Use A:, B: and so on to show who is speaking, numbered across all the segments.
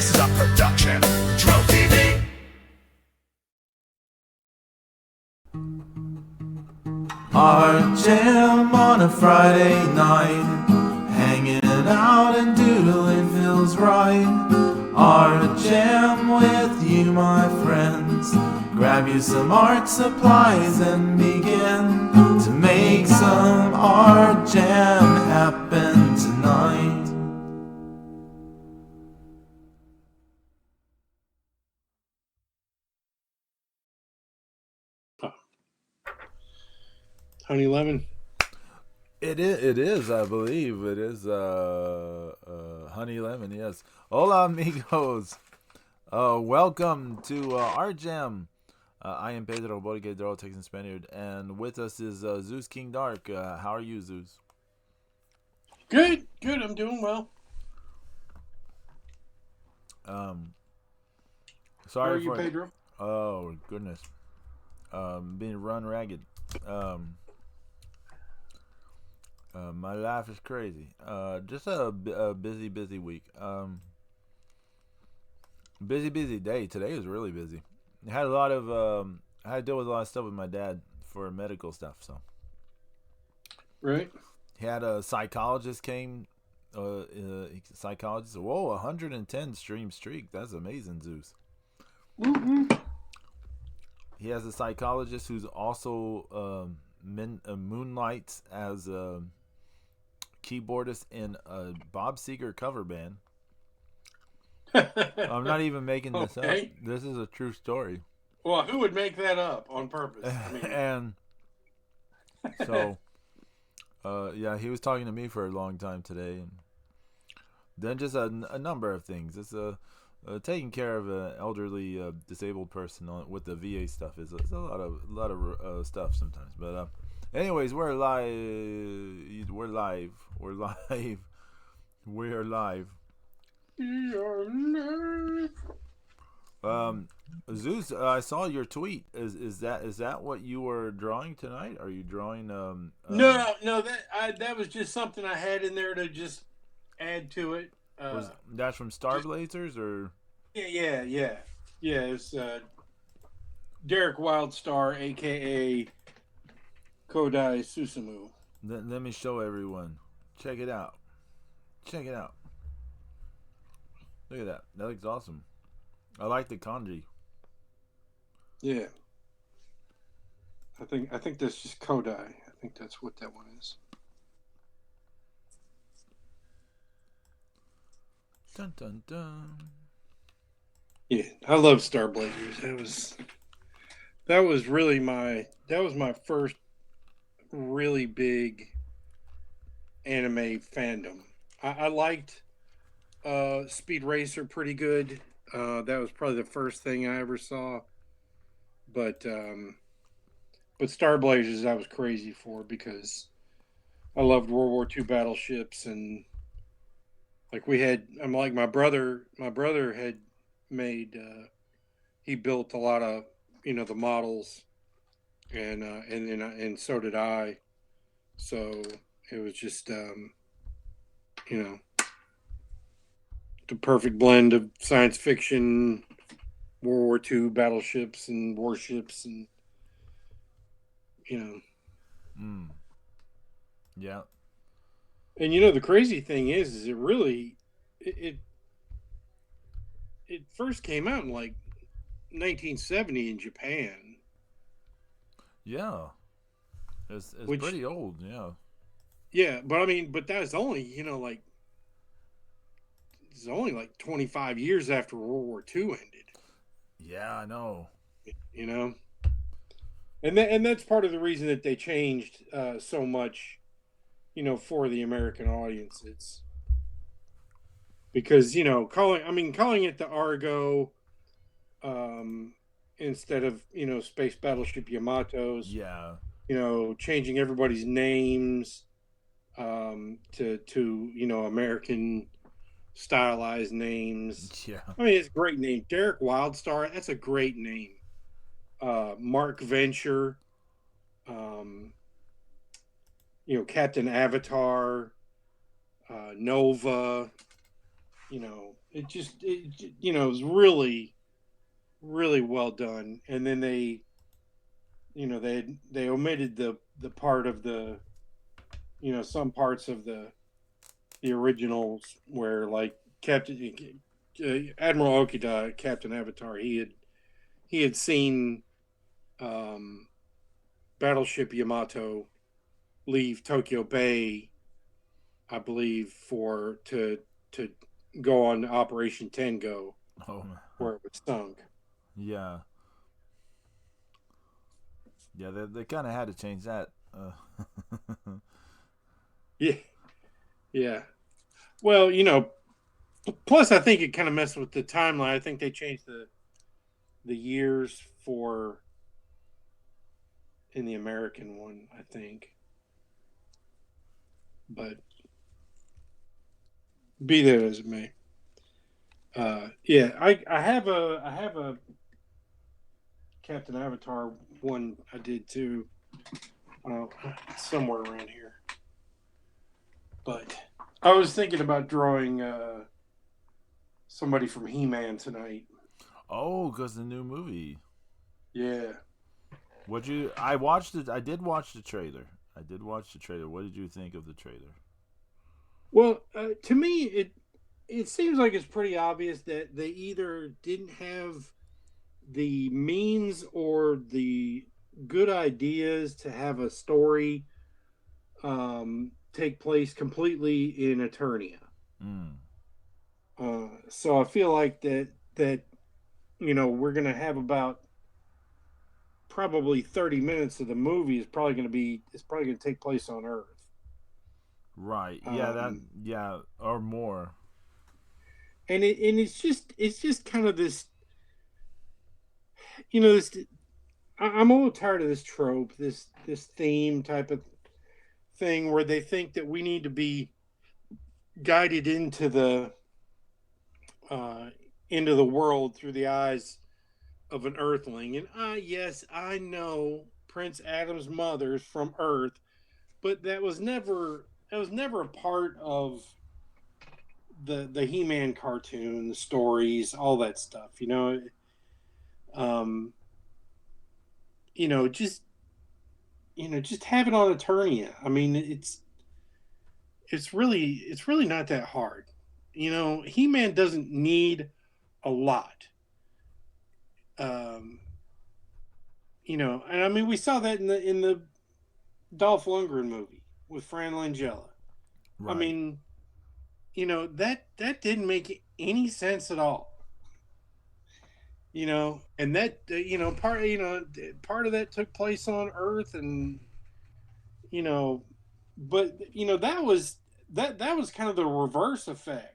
A: This is a production. Drill TV.
B: Our jam on a Friday night, hanging out and doodling feels right. Our jam with you, my friends. Grab you some art supplies and begin to make some art jam happen tonight.
C: Honey lemon.
B: It is, I believe. It is honey lemon, yes. Hola, amigos. Welcome to Art Jam. I am Pedro Borguedro, Texan Spaniard, and with us is Zeus King Dark. How are you, Zeus?
C: Good. I'm doing well.
B: Sorry
C: How are you,
B: for
C: Pedro?
B: Oh goodness, being run ragged. My life is crazy. Just a busy week. Busy day. Today was really busy. I had a lot of I had to deal with a lot of stuff with my dad for medical stuff. So
C: Right.
B: he had a psychologist came. Psychologist. Whoa, 110 stream streak. That's amazing, Zeus.
C: Mm-hmm.
B: He has a psychologist who's also moonlights as a keyboardist in a Bob Seger cover band. I'm not even making this up. This is a true story.
C: Well, who would make that up on purpose? I mean...
B: And so, yeah, he was talking to me for a long time today, and then just a number of things. It's taking care of an elderly disabled person with the VA stuff is a lot of stuff sometimes. But anyways, we're live. We're live. Zeus, I saw your tweet. Is that what you were drawing tonight? Are you drawing?
C: No. That was just something I had in there to just add to it.
B: Was that from Star Blazers or?
C: Yeah. It's Derek Wildstar, aka Kodai Susumu.
B: Let me show everyone. Check it out. Look at that. That looks awesome. I like the kanji.
C: Yeah. I think that's just Kodai. I think that's what that one is.
B: Dun dun dun.
C: Yeah, I love Star Blazers. That was my first really big anime fandom. I liked Speed Racer pretty good. That was probably the first thing I ever saw. But Star Blazers I was crazy for because I loved World War II battleships, and like my brother had made he built a lot of the models, and so did I. So it was just the perfect blend of science fiction, World War II battleships and warships, and
B: Yeah.
C: And the crazy thing is it first came out in like 1970 in Japan.
B: Yeah. It's pretty old, yeah.
C: Yeah, but that's only, it's only like 25 years after World War II ended.
B: Yeah, I know.
C: And that's part of the reason that they changed so much, for the American audiences. Because, calling it the Argo instead of, Space Battleship Yamatos.
B: Yeah.
C: Changing everybody's names to American stylized names.
B: Yeah.
C: It's a great name. Derek Wildstar, that's a great name. Mark Venture, Captain Avatar, Nova, it was really really well done. And then they omitted the part of the some parts of the originals where like Captain Admiral Okida, Captain Avatar, he had seen um, Battleship Yamato leave Tokyo Bay, I believe, for to go on Operation Tango,
D: Oh,
C: where it was sunk.
D: yeah, yeah. They kind of had to change that.
C: Yeah, yeah. Well, plus I think it kind of messed with the timeline. I think they changed the years for in the American one, I think. But be that as it may, yeah, I have a Captain Avatar one I did too, uh, somewhere around here. But I was thinking about drawing somebody from He-Man tonight.
D: Oh, because the new movie.
C: Yeah.
D: What you? I watched it. I did watch the trailer. I did watch the trailer. What did you think of the trailer?
C: Well, to me, it seems like it's pretty obvious that they either didn't have the means or the good ideas to have a story take place completely in Eternia.
D: Mm.
C: So I feel like that we're gonna have about probably 30 minutes of the movie is probably gonna take place on Earth.
D: Right. Yeah. That.
C: Um,
D: Yeah. Or more.
C: and it's just kind of this this I'm a little tired of this trope, this theme type of thing where they think that we need to be guided uh, into the world through the eyes of an Earthling. And yes, I know Prince Adam's mother's from Earth, but that was never a part of the He-Man cartoon, the stories, all that stuff. Um, just just have it on Eternia. I mean, it's really not that hard. He-Man doesn't need a lot. Um, and I mean we saw that in the Dolph Lundgren movie with Fran Langella. I
D: Right.
C: mean, that didn't make any sense at all. And that part of that took place on Earth, and you know, but that was kind of the reverse effect.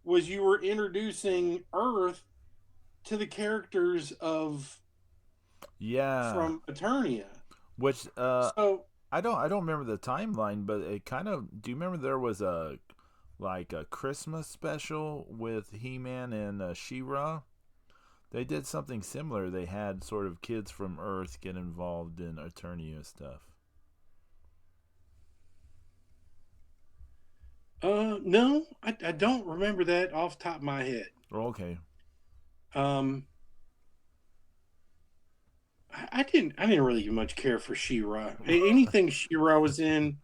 C: Was you were introducing Earth to the characters of
D: Yeah.
C: from Eternia.
D: Which
C: So
D: I don't remember the timeline, but it kind of. Do you remember there was a like a Christmas special with He-Man and She-Ra? They did something similar. They had sort of kids from Earth get involved in Eternia stuff.
C: no, I don't remember that off the top of my head.
D: Oh, okay.
C: Um, I didn't really much care for She-Ra. Anything She-Ra was in,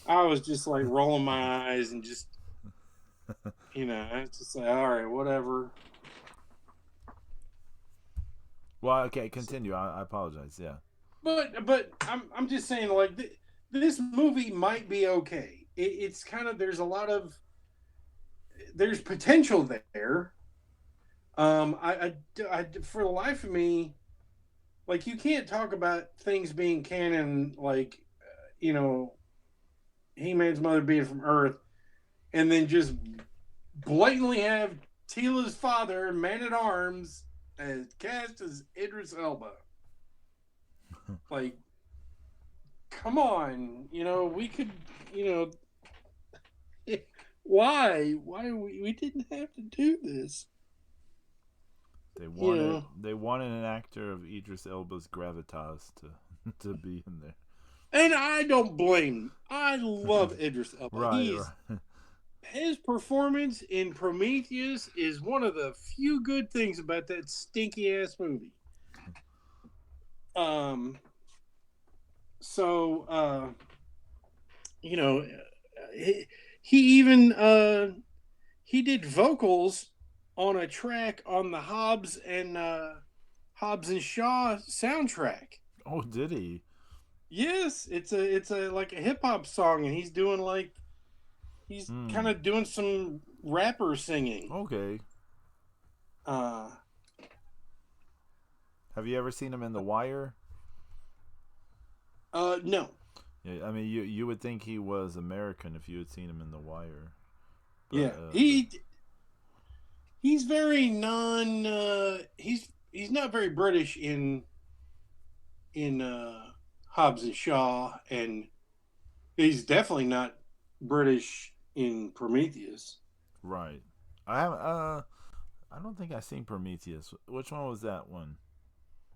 C: I was just like rolling my eyes and just I was just like, all right, whatever.
D: Well, okay, continue. I apologize. Yeah.
C: But I'm just saying like this movie might be okay. It's kind of there's potential there. I for the life of me, like you can't talk about things being canon like you know He-Man's mother being from Earth, and then just blatantly have Tila's father, Man at Arms, as cast as Idris Elba. Like, come on, we could, you why we didn't have to do this,
D: They
C: you
D: wanted
C: know.
D: they wanted an actor of Idris Elba's gravitas to to be in there.
C: And I don't blame him. I love Idris Elba.
D: Right,
C: He's
D: right.
C: his performance in Prometheus is one of the few good things about that stinky ass movie. Um, so you know, he even he did vocals on a track on the Hobbs and Shaw soundtrack.
D: Oh, did he?
C: Yes, it's a like a hip hop song, and he's doing like he's kind
D: Hmm.
C: of doing some rapper singing.
D: Okay.
C: Uh,
D: Have you ever seen him in The Wire?
C: no,
D: Yeah, I mean, you would think he was American if you had seen him in The Wire, but
C: yeah, he's very non. He's not very British in Hobbs and Shaw, and he's definitely not British in Prometheus.
D: right. I have I don't think I've seen Prometheus. Which one was that one?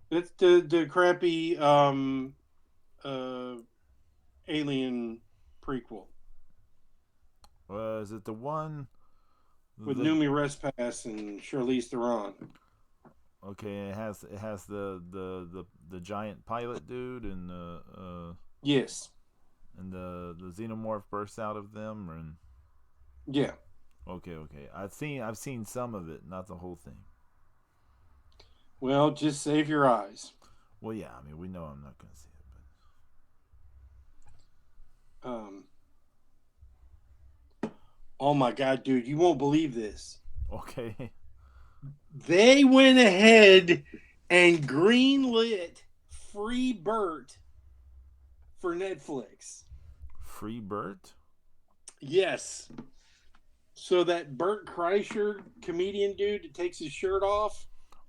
C: That's the crappy uh, Alien prequel
D: Was it the one?
C: with
D: The
C: Noomi Rapace and Charlize Theron.
D: okay, it has the giant pilot dude
C: Yes,
D: and the xenomorph bursts out of them and
C: yeah.
D: okay. I've seen some of it, not the whole thing.
C: Well, just save your eyes.
D: Well, yeah, I mean we know I'm not gonna see
C: Um, oh my God, dude, you won't believe this.
D: it, but okay.
C: They went ahead and greenlit Free Bert for Netflix.
D: Free Bert?
C: Yes. So that Bert Kreischer comedian dude that takes his shirt off.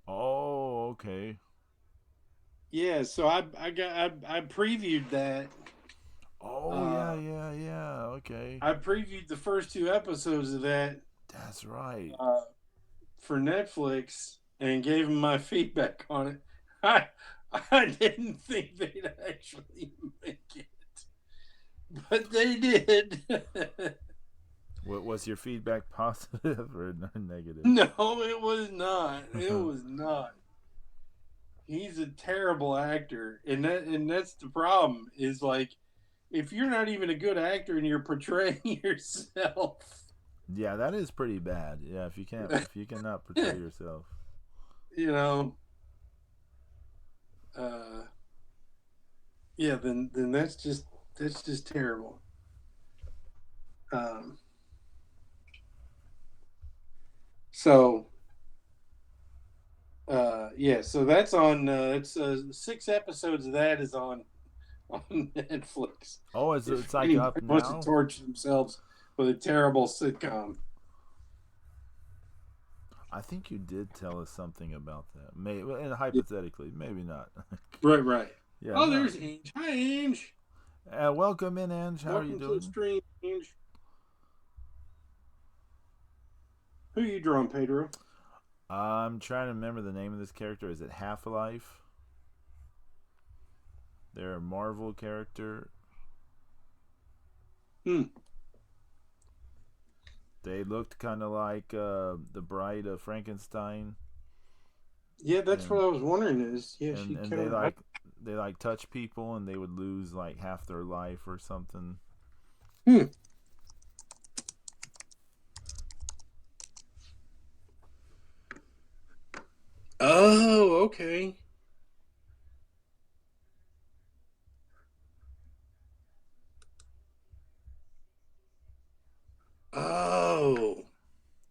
D: Oh, okay.
C: Yeah, so I previewed that.
D: Oh
C: Uh,
D: yeah. Okay.
C: I previewed the first two episodes of that
D: That's right.
C: uh, for Netflix and gave them my feedback on it. I I didn't think they'd actually make it, but they did.
D: What was your feedback, positive or negative?
C: No, it was not. It was not. He's a terrible actor, and that's the problem. Is like if you're not even a good actor and you're portraying yourself,
D: Yeah, that is pretty bad. Yeah, if you cannot portray yourself.
C: you know, yeah, then that's just terrible. Um, so yeah, so that's on. It's 6 episodes of that is on Netflix.
D: Oh,
C: If
D: it's like up
C: anybody wants to
D: now.
C: torture themselves with a terrible sitcom.
D: I think you did tell us something about that. Maybe, and hypothetically, maybe not.
C: Right.
D: Yeah,
C: Oh,
D: no.
C: there's Ange. Hi, Ange.
D: Welcome in, Ange. How are you
C: Welcome to the
D: doing?
C: stream, Ange. Who you drawing, Pedro?
D: I'm trying to remember the name of this character. Is it Half Life? They're a Marvel character.
C: Hmm.
D: They looked kind of like the Bride of Frankenstein,
C: Yeah, that's
D: and
C: what I was wondering. Is yeah, she
D: and
C: kind of.
D: they like touch people and they would lose like half their life or something.
C: Hmm. Oh, okay. Oh,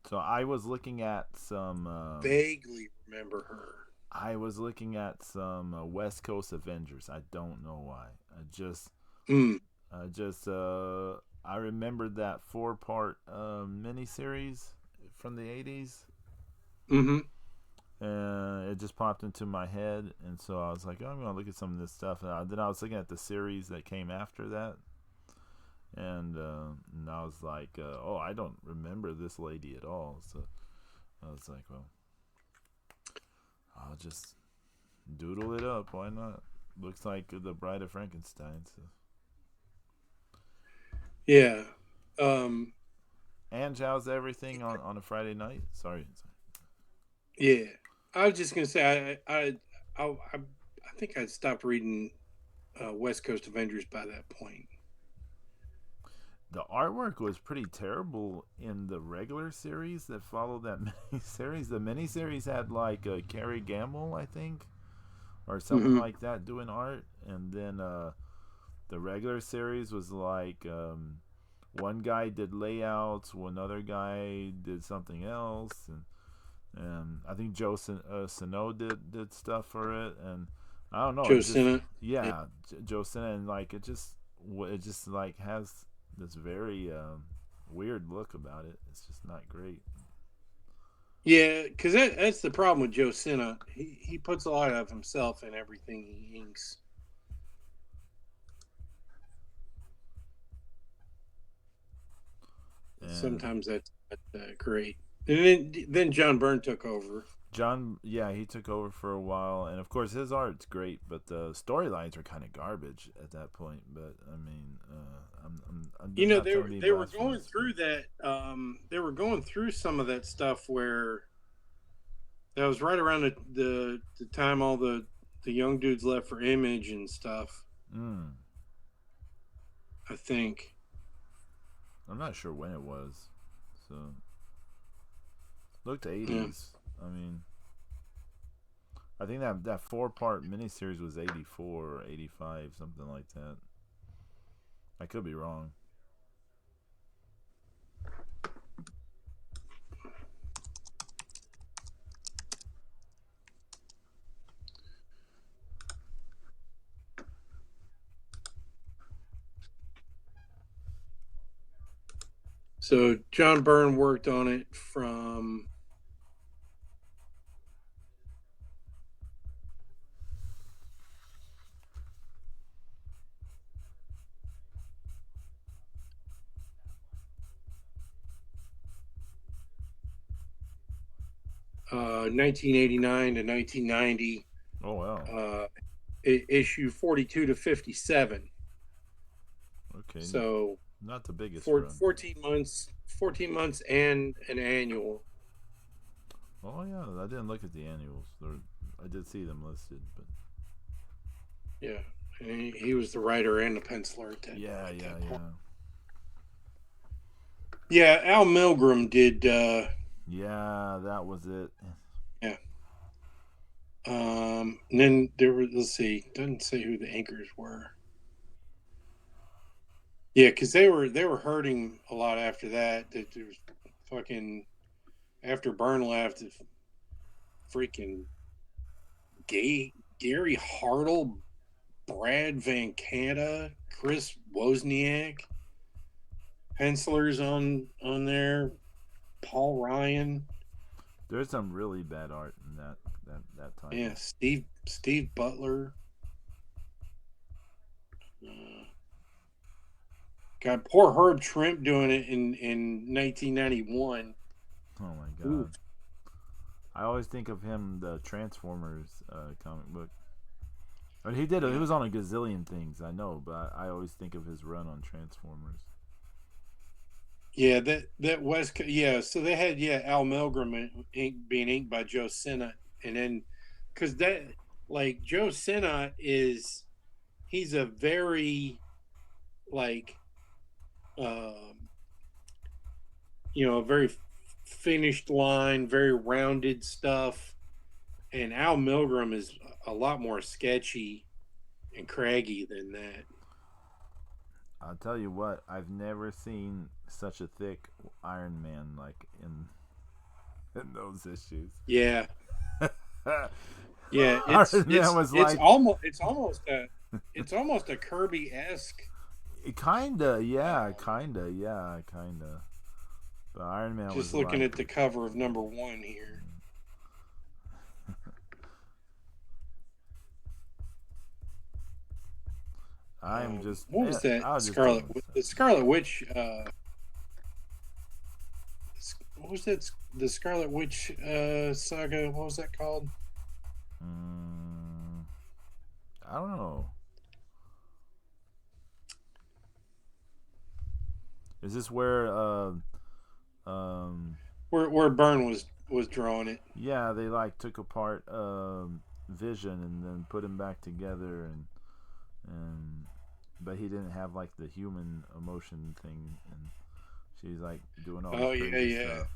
D: So I was looking at some.
C: vaguely remember her.
D: I was looking at some West Coast Avengers. I don't know why.
C: Hmm.
D: I remembered that 4-part miniseries from the 80s.
C: Mm-hmm.
D: And it just popped into my head, and so I was like, oh, I'm gonna look at some of this stuff. And then I was looking at the series that came after that, and I was like, oh, I don't remember this lady at all. So I was like, well, I'll just doodle it up. Why not? Looks like the Bride of Frankenstein. So.
C: Yeah. Um.
D: Ange, how's everything on a Friday night? Sorry.
C: Yeah, I was just gonna say I think I stopped reading West Coast Avengers by that point.
D: The artwork was pretty terrible in the regular series that followed that mini series. The mini series had like Carrie Gamble, I think, or someone
C: Hmm.
D: like that doing art, and then the regular series was like one guy did layouts, one other guy did something else, and I think Sano did stuff for it, and I don't know,
C: Joe
D: it just
C: Senna. Yeah,
D: yeah, Joe Sano, and like it just like has this very weird look about it. It's just not great.
C: yeah, because that's the problem with Joe Senna. He puts a lot of himself in everything he inks.
D: And
C: Sometimes that's great. And then John Byrne took over.
D: John, yeah, he took over for a while, and of course his art's great, but the storylines are kind of garbage at that point. But I mean, I'm not trying to be
C: They were going
D: blasphemous, but
C: through that. They were going through some of that stuff where that was right around the time all the young dudes left for Image and stuff.
D: mm,
C: I think.
D: I'm not sure when it was. So looked
C: Yeah.
D: 80s. I mean, I think that 4-part miniseries was 84 or 85, something like that. I could be wrong.
C: So John Byrne worked on it from 1989 to 1990,
D: Oh wow.
C: uh, issue 42 to 57.
D: Okay,
C: So
D: not the biggest run.
C: 14 months and an annual.
D: Oh yeah, I didn't look at the annuals. I did see them listed, but
C: Yeah, and he was the writer and the penciler at
D: yeah,
C: at
D: yeah,
C: that point.
D: yeah,
C: Yeah, Al Milgrom did.
D: yeah. That was it.
C: Yeah. And then there was. Let's see. Doesn't say who the anchors were. Yeah, because they were hurting a lot after that. That there was fucking after Byrne left, freaking Gary Hartle, Brad Van Canta, Chris Wozniak, pencilers on there, Paul Ryan.
D: There's some really bad art in that
C: Yeah,
D: title.
C: Steve Butler. Uh, got poor Herb Trimp doing it in 1991.
D: Oh my
C: Ooh,
D: god. I always think of him the Transformers comic book. I mean, he did. He
C: yeah,
D: was on a gazillion things, I know, but I always think of his run on Transformers.
C: yeah. That yeah. So they had Al Milgrom being inked by Joe Senna, and then because that like Joe Senna he's a very like um, a very finished line, very rounded stuff. And Al Milgrom is a lot more sketchy and craggy than that.
D: I'll tell you what, I've never seen such a thick Iron Man like in those issues.
C: Yeah, yeah.
D: Iron Man was like
C: It's almost a Kirby esque.
D: kinda, yeah, kinda, yeah, kinda. But Iron Man was
C: Just looking
D: like,
C: at the cover of #1 here. What was that?
D: I'll just give him
C: The Scarlet Witch. What was that? The Scarlet Witch saga. What was that called?
D: mm, I don't know. Is this where
C: Where Byrne was drawing it.
D: Yeah, they like took apart Vision and then put him back together, and but he didn't have like the human emotion thing, and she's like doing all
C: Oh
D: this
C: yeah,
D: crazy
C: yeah.
D: stuff.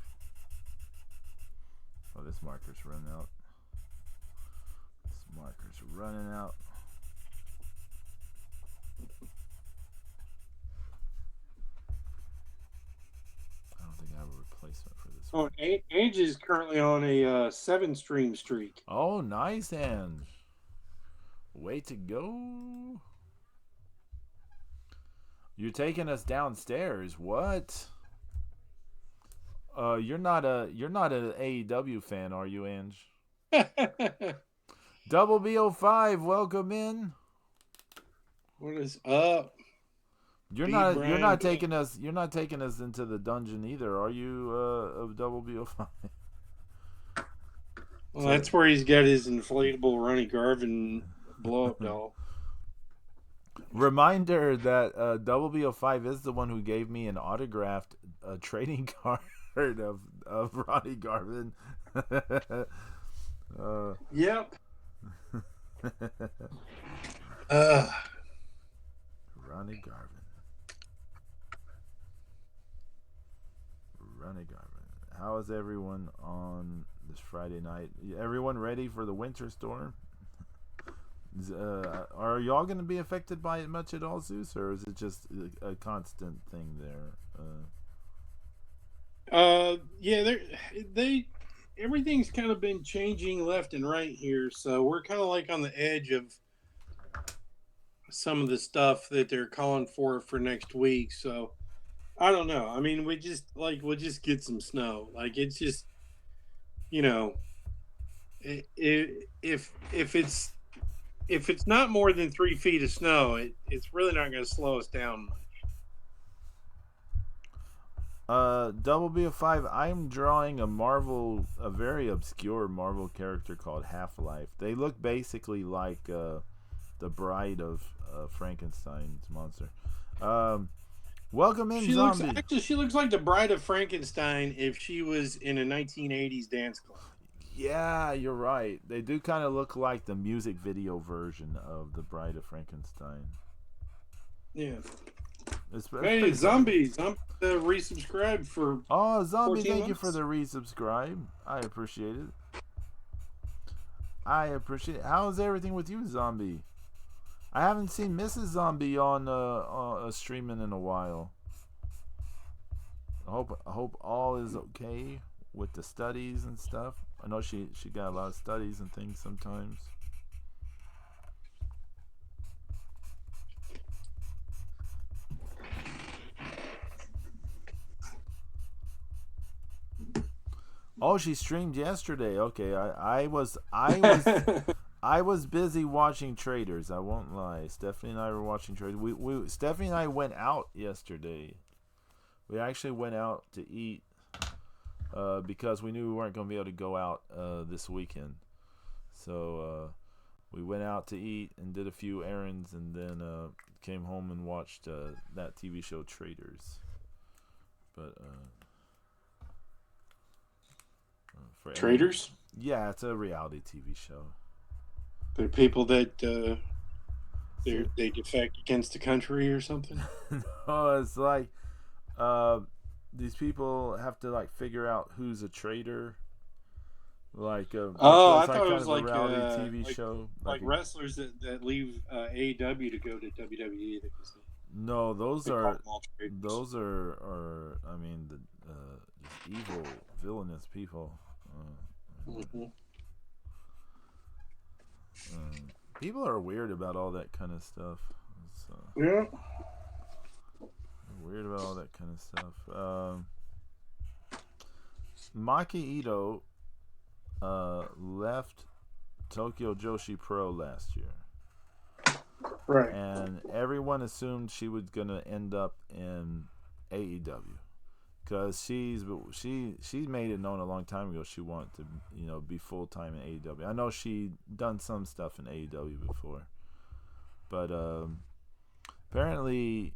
D: Oh, this marker's running out. This marker's running out. I don't think I have a replacement for this
C: Oh,
D: one.
C: Ange is currently on a 7-stream streak.
D: Oh, nice, Ange. Way to go. You're taking us downstairs. What? You're not an AEW fan, are you, Ange? Double BO5, welcome in.
C: What is up?
D: You're not taking us into the dungeon either, are you? Of Double BO5.
C: Well, that's where he's got his inflatable Ronnie Garvin blow up doll.
D: Reminder that Double BO5 is the one who gave me an autographed trading card of Ronnie Garvin.
C: Yep.
D: Ronnie Garvin. How is everyone on this Friday night? Everyone ready for the winter storm? Are y'all going to be affected by it much at all, Zeus, or is it just a constant thing there?
C: Yeah, everything's kind of been changing left and right here, so we're kind of like on the edge of some of the stuff that they're calling for next week. So I don't know. I mean, we'll just get some snow. Like, it's just, if it's not more than 3 feet of snow, it's really not going to slow us down much.
D: Double BO5, I'm drawing a very obscure Marvel character called Half-Life. They look basically like the bride of Frankenstein's monster. Welcome in, Zombie.
C: She looks like the bride of Frankenstein if she was in a 1980s dance club.
D: Yeah, you're right. They do kind of look like the music video version of the bride of Frankenstein.
C: Yeah.
D: Hey,
C: Zombie resubscribed for.
D: Oh, Zombie, thank
C: months.
D: you for the resubscribe. I appreciate it. How's everything with you, Zombie? I haven't seen Mrs. Zombie on streaming in a while. I hope all is okay with the studies and stuff. I know she got a lot of studies and things sometimes. Oh, she streamed yesterday. Okay, I was busy watching Traders. I won't lie. Stephanie and I were watching Traders. Stephanie and I went out yesterday. We actually went out to eat because we knew we weren't going to be able to go out this weekend. So we went out to eat and did a few errands, and then came home and watched that TV show Traders. But
C: Traders?
D: Yeah, it's a reality TV show.
C: They're people that they defect against the country or something.
D: No, it's like these people have to like figure out who's a traitor. Like
C: I
D: it's
C: thought it
D: kind
C: was
D: of
C: like
D: a reality TV show,
C: like wrestlers that leave AEW to go to WWE.
D: No, those are I mean the just evil, villainous people. People are weird about all that kind of stuff.
C: Yeah.
D: Weird about all that kind of stuff. Maki Ito left Tokyo Joshi Pro last year.
C: Right.
D: And everyone assumed she was going to end up in AEW. Because she made it known a long time ago she wanted to be full time in AEW. I know she done some stuff in AEW before, but apparently,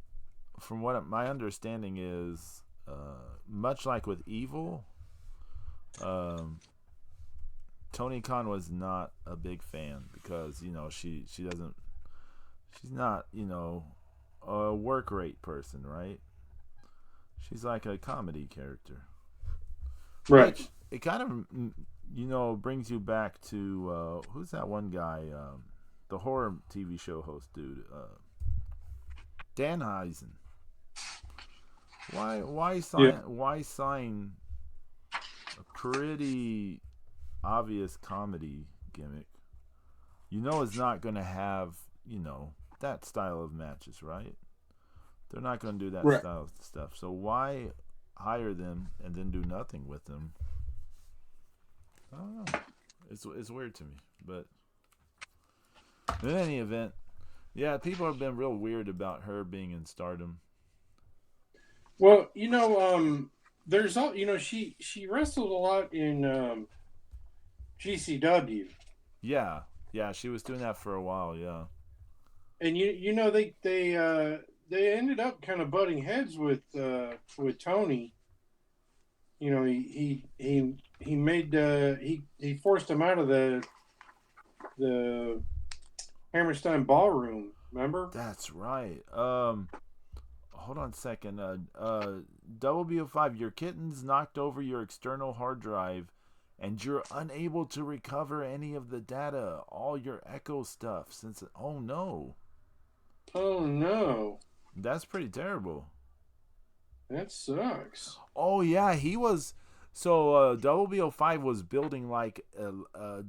D: from what my understanding is, much like with Evil, um, Tony Khan was not a big fan because she doesn't she's not a work rate person, right? She's like a comedy character,
C: Right.
D: which it kind of brings you back to who's that one guy, the horror TV show host dude, Danhausen.
C: Yeah.
D: Why sign a pretty obvious comedy gimmick? It's not going to have that style of matches, right? They're not going to do that
C: Right.
D: style of stuff. So why hire them and then do nothing with them? I don't know. It's weird to me, but in any event, yeah, people have been real weird about her being in Stardom.
C: Well, there's all she wrestled a lot in GCW,
D: Yeah, she was doing that for a while. Yeah,
C: and they ended up kind of butting heads with Tony. He made he forced him out of the Hammerstein Ballroom. Remember?
D: that's right. Hold on a second. WBO5, your kittens knocked over your external hard drive, and you're unable to recover any of the data, all your Echo stuff. Oh no,
C: Oh no,
D: that's pretty terrible.
C: that sucks.
D: Oh yeah, he was. So WBO5 was building like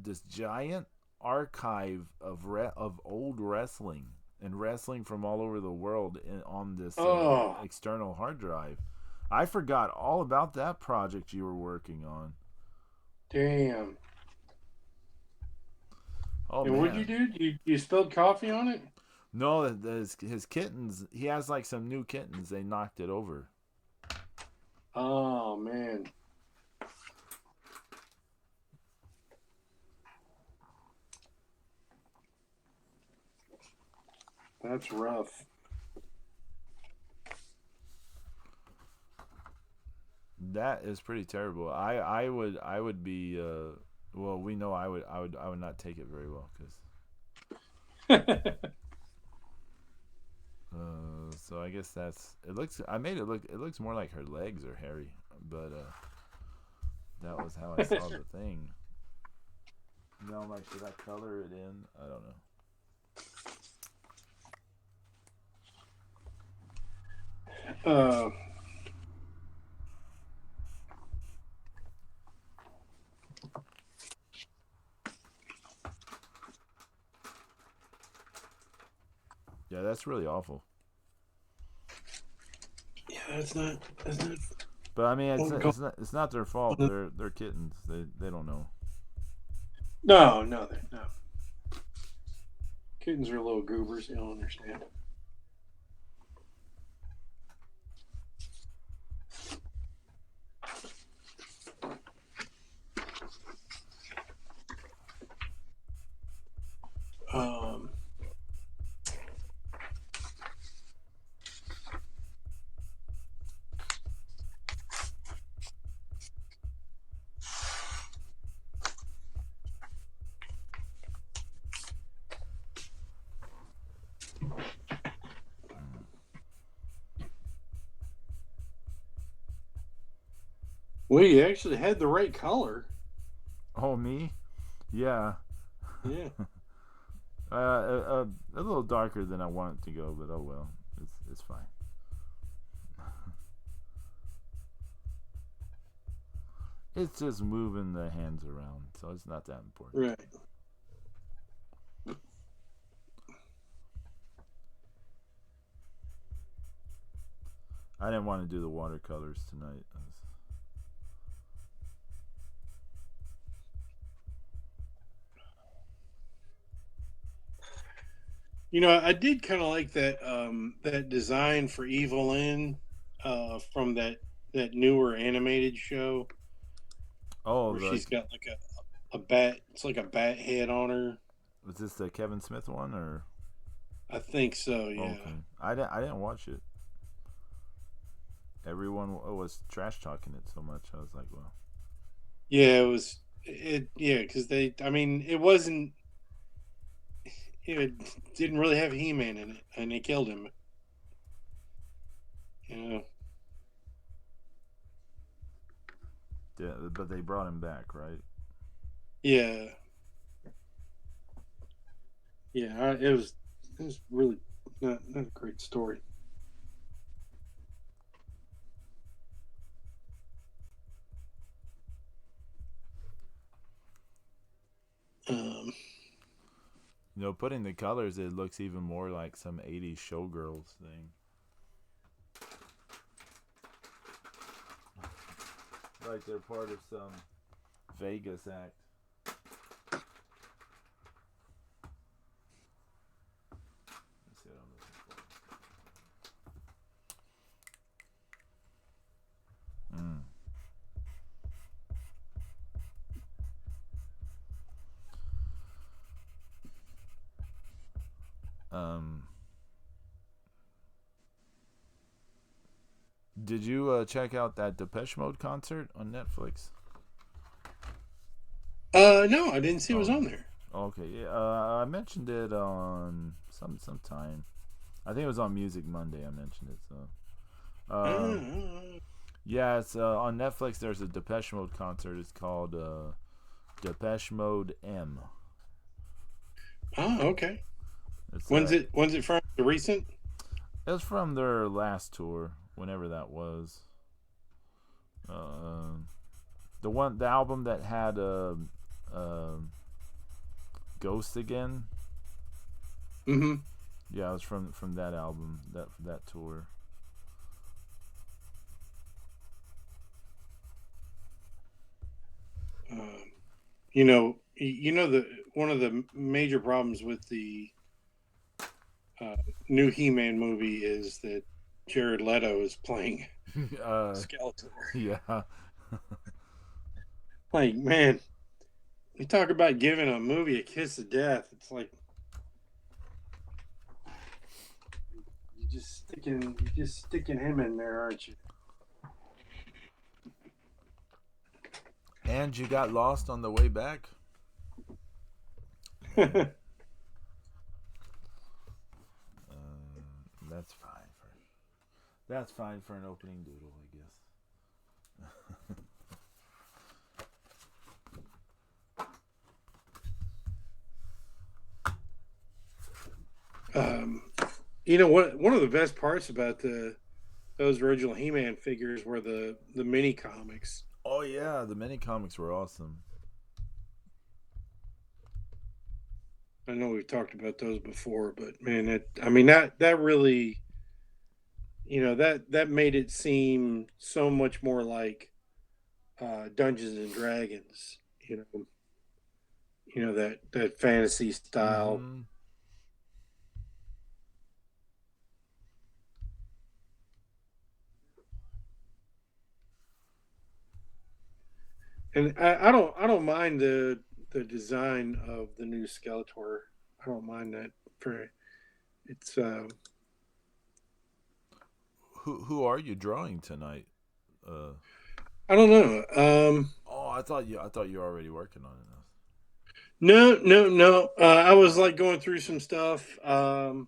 D: this giant archive of old wrestling and wrestling from all over the world on this
C: Oh,
D: external hard drive. I forgot all about that project you were working on.
C: damn.
D: Oh
C: And what'd you
D: man,
C: do? You spilled coffee on it?
D: no, his kittens. He has like some new kittens. They knocked it over.
C: Oh man. That's rough.
D: That is pretty terrible. I would be well, we know I would not take it very well because so I guess it looks I made it look it looks more like her legs are hairy, but that was how I saw the thing. No, I'm like, should I color it in? I don't know.
C: uh,
D: Yeah, that's really awful.
C: yeah, that's not.
D: But I mean,
C: Oh,
D: it's not their fault. They're kittens. They don't know.
C: no, no, no. Kittens are little goobers. They don't understand. Um, we actually had the right color.
D: Oh, me? Yeah.
C: Yeah.
D: A little darker than I want it to go, but oh well, it's fine. It's just moving the hands around, so it's not that important.
C: Right.
D: I didn't want to do the watercolors tonight.
C: I did kind of like that design for Evil-Lyn from that newer animated show
D: Oh,
C: where she's got like a bat. It's like a bat head on her.
D: was this the Kevin Smith one or?
C: I think so. Yeah.
D: Okay, I didn't watch it. everyone was trash talking it so much. I was like, well,
C: Yeah, it was it. Yeah, because I mean, it wasn't. It didn't really have He-Man in it, and they killed him. You know.
D: yeah, but they brought him back, right?
C: Yeah. Yeah. It was really not a great story. Um.
D: Putting the colors, it looks even more like some '80s showgirls thing. Like they're part of some Vegas act. Let's see what I'm looking for. Um, did you check out that Depeche Mode concert on Netflix?
C: No, I didn't see it was
D: Oh,
C: on there.
D: okay. Yeah, I mentioned it on sometime. I think it was on Music Monday. I mentioned it. So,
C: Uh,
D: yeah, it's on Netflix. There's a Depeche Mode concert. It's called Depeche Mode M.
C: oh, okay.
D: It's
C: When's it from? The recent?
D: it was from their last tour, whenever that was. The album that had uh, Ghost again.
C: Mm-hmm.
D: Yeah, it was from that album, that tour.
C: Um, the one of the major problems with the uh, new He-Man movie is that Jared Leto is playing Skeletor.
D: Yeah.
C: Like, man, you talk about giving a movie a kiss of death. It's like you're just sticking him in there, aren't you?
D: And you got lost on the way back. That's fine for an opening doodle, I guess.
C: um, what? One of the best parts about those original He-Man figures were the mini comics.
D: Oh yeah, the mini comics were awesome.
C: I know we've talked about those before, but man, that really, that made it seem so much more like Dungeons and Dragons. That fantasy style.
D: Mm-hmm.
C: And I don't mind the design of the new Skeletor. I don't mind that. For it's
D: Who are you drawing tonight? Uh,
C: I don't know.
D: oh, I thought you were already working on it.
C: No, no, no. I was like going through some stuff. Um,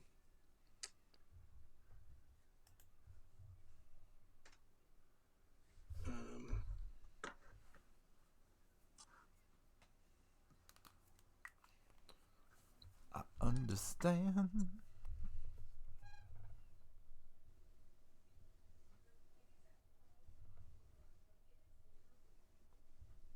D: I understand.
C: um, but, yeah, it's definitely been a week. 'Cause,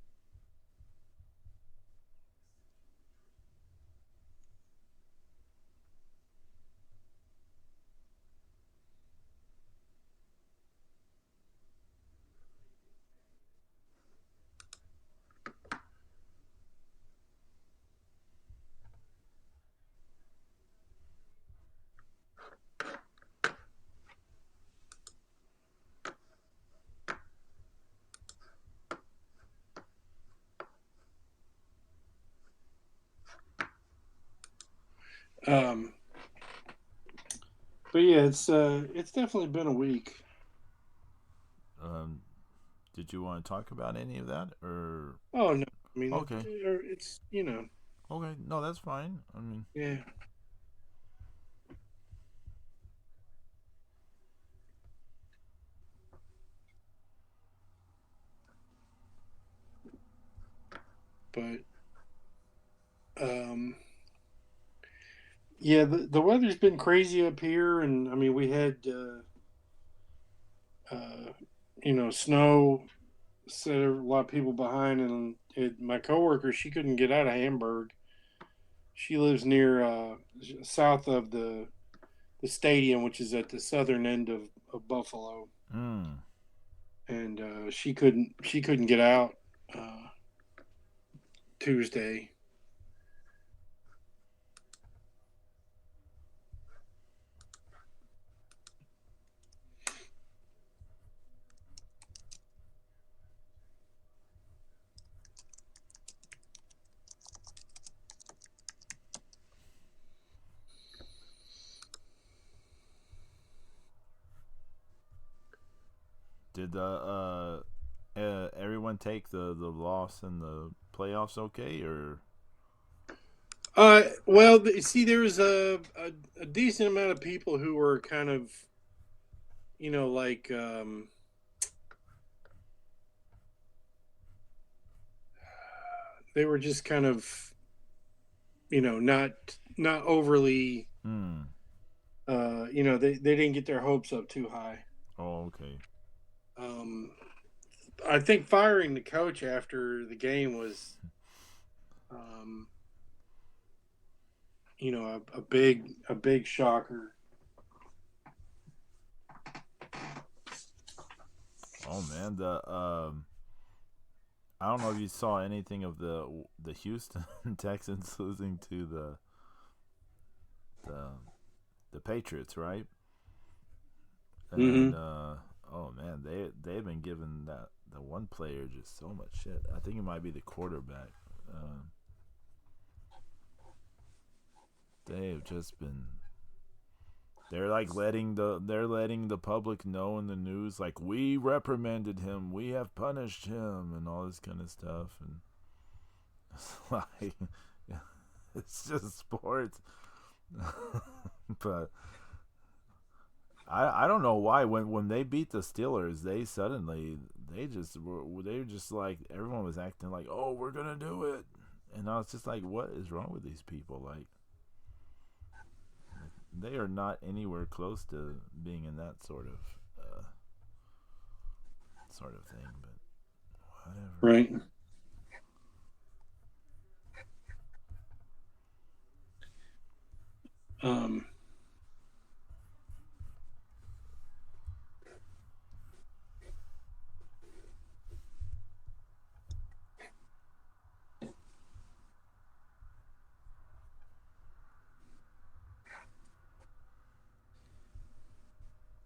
C: I mean, I that really, that made it seem so much more like Dungeons and Dragons. You know, you know that that fantasy style.
D: Mm-hmm.
C: It's definitely been a week. 'Cause, I mean, it's definitely been a week. 'Cause, I mean, it's definitely been a week.
D: Did you want to talk about any of that, or
C: Oh no, I mean
D: okay,
C: it's you know
D: okay, no, that's fine. I mean,
C: yeah. But um, yeah, the weather's been crazy up here, and I mean we had uh, snow set a lot of people behind, and my coworker, she couldn't get out of Hamburg. She lives near south of the stadium, which is at the southern end of Buffalo,
D: mm,
C: and she couldn't get out uh, Tuesday.
D: did everyone take the loss in the playoffs okay, or
C: Well, see, there was a decent amount of people who were kind of, like they were just kind of, not overly,
D: mm,
C: they didn't get their hopes up too high.
D: oh okay,
C: Um, I think firing the coach after the game was, um, a big shocker.
D: oh man, the I don't know if you saw anything of the Houston Texans losing to the the Patriots, right?
C: Mm-hmm.
D: And oh man, they've been giving that the one player just so much shit. I think it might be the quarterback. They've just been they're letting the public know in the news, like, we reprimanded him, we have punished him, and all this kind of stuff. And it's like, it's just sports. But I don't know why when they beat the Steelers, they were just like, everyone was acting like, oh, we're gonna do it, and I was just like, what is wrong with these people? Like, they are not anywhere close to being in that sort of thing. But whatever.
C: Right. Um,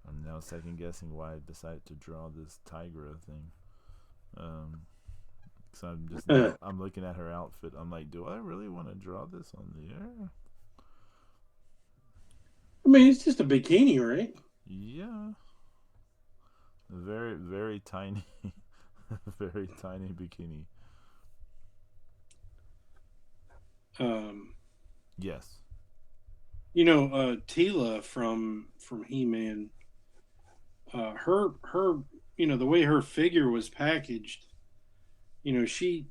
D: I'm now second guessing why I decided to draw this Tigra thing. Um, so I'm just
C: I
D: now I'm looking at her outfit. I'm like, do I really want to draw this on the air?
C: mean, it's just a bikini, right?
D: Yeah, very very tiny, very tiny bikini.
C: Um,
D: Yes.
C: Tila from He-Man, her, the way her figure was packaged, she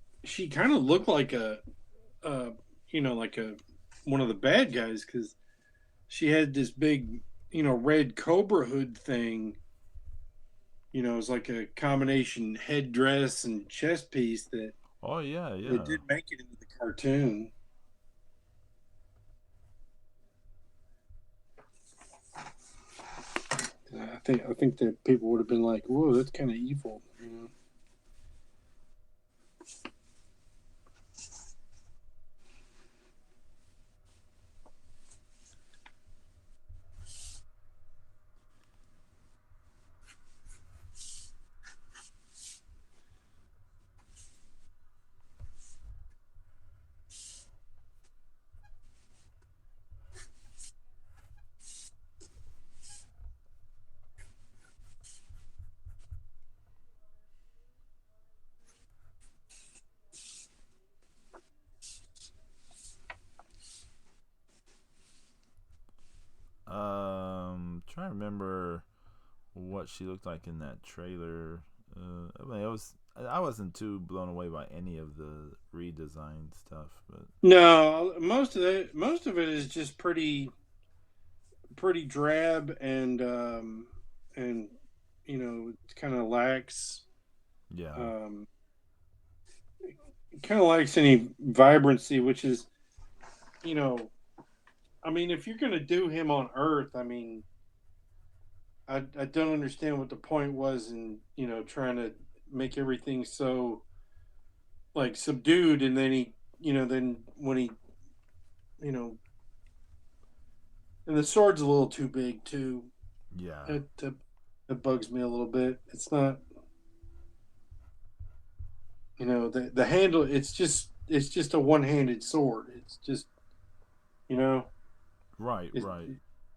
C: kind of looked like uh, like a one of the bad guys because she had this big, red cobra hood thing. It was like a combination headdress and chest piece
D: Oh yeah,
C: that
D: yeah.
C: did make it into the cartoon. I think that people would have been like, "Whoa, that's kind of evil."
D: remember what she looked like in that trailer. I mean, I wasn't too blown away by any of the redesigned stuff, but
C: No, most of it is just pretty drab and it kind of lacks
D: yeah,
C: um, kind of lacks any vibrancy, which is you know, I mean, if you're gonna do him on Earth, I mean, I don't understand what the point was in trying to make everything so like subdued, and then then when he you know and the sword's a little too big too.
D: yeah,
C: It bugs me a little bit. It's not, the handle. It's just a one handed sword. It's just you know,
D: right,
C: it's
D: right,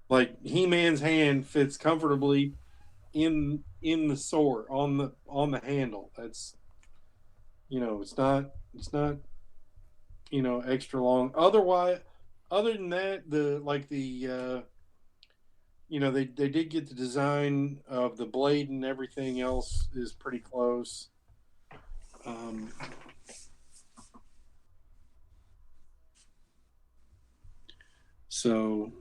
C: like He Man's hand fits comfortably in the sword on the handle. That's it's not extra long. Otherwise, other than that, they did get the design of the blade and everything else is pretty close. Um, so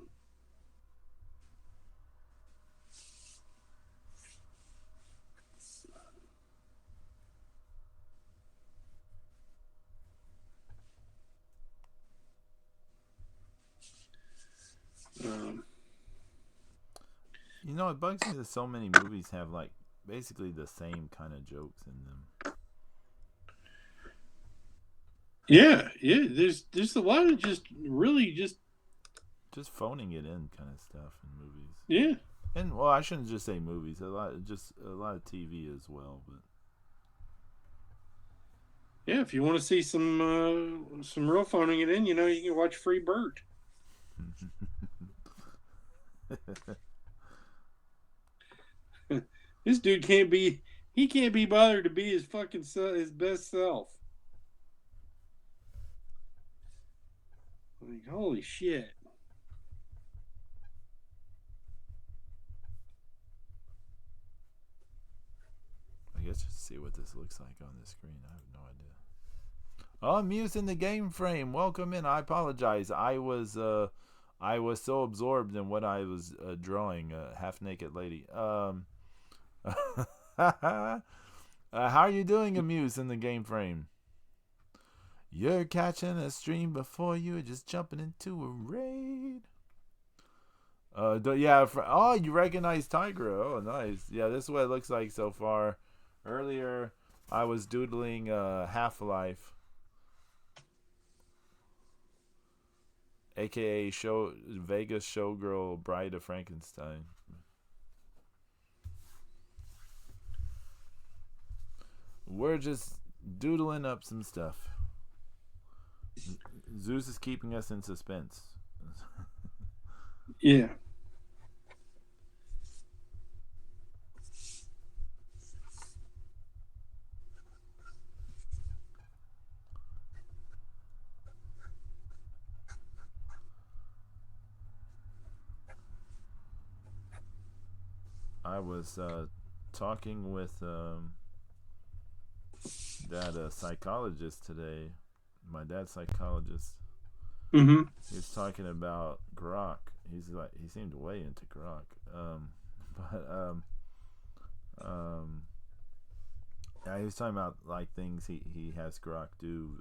C: um,
D: It bugs me that so many movies have like basically the same kind of jokes in them.
C: yeah, there's a lot of just really just
D: Just phoning it in kind of stuff in movies.
C: yeah.
D: And well, I shouldn't just say movies. A lot of TV as well.
C: Yeah, if you want to see some real phoning it in, you can watch Free Bird.
D: But
C: This dude can't be bothered to be his best self. Like holy shit.
D: I guess just see what this looks like on the screen. I have no idea. Oh, Muse in the game frame. Welcome in. I apologize. I was so absorbed in what I was drawing. Half naked lady. How are you doing, Amuse in the game frame? You're catching a stream before you, just jumping into a raid. You recognize Tigra. Oh, nice. Yeah, this is what it looks like so far. Earlier, I was doodling Half-Life, aka Vegas showgirl Bride of Frankenstein. We're just doodling up some stuff. Zeus is keeping us in suspense.
C: Yeah.
D: I was talking with that psychologist today. My dad's psychologist.
C: Mm-hmm.
D: He was talking about Grok. He seemed way into Grok. But yeah, he was talking about like things he has Grok do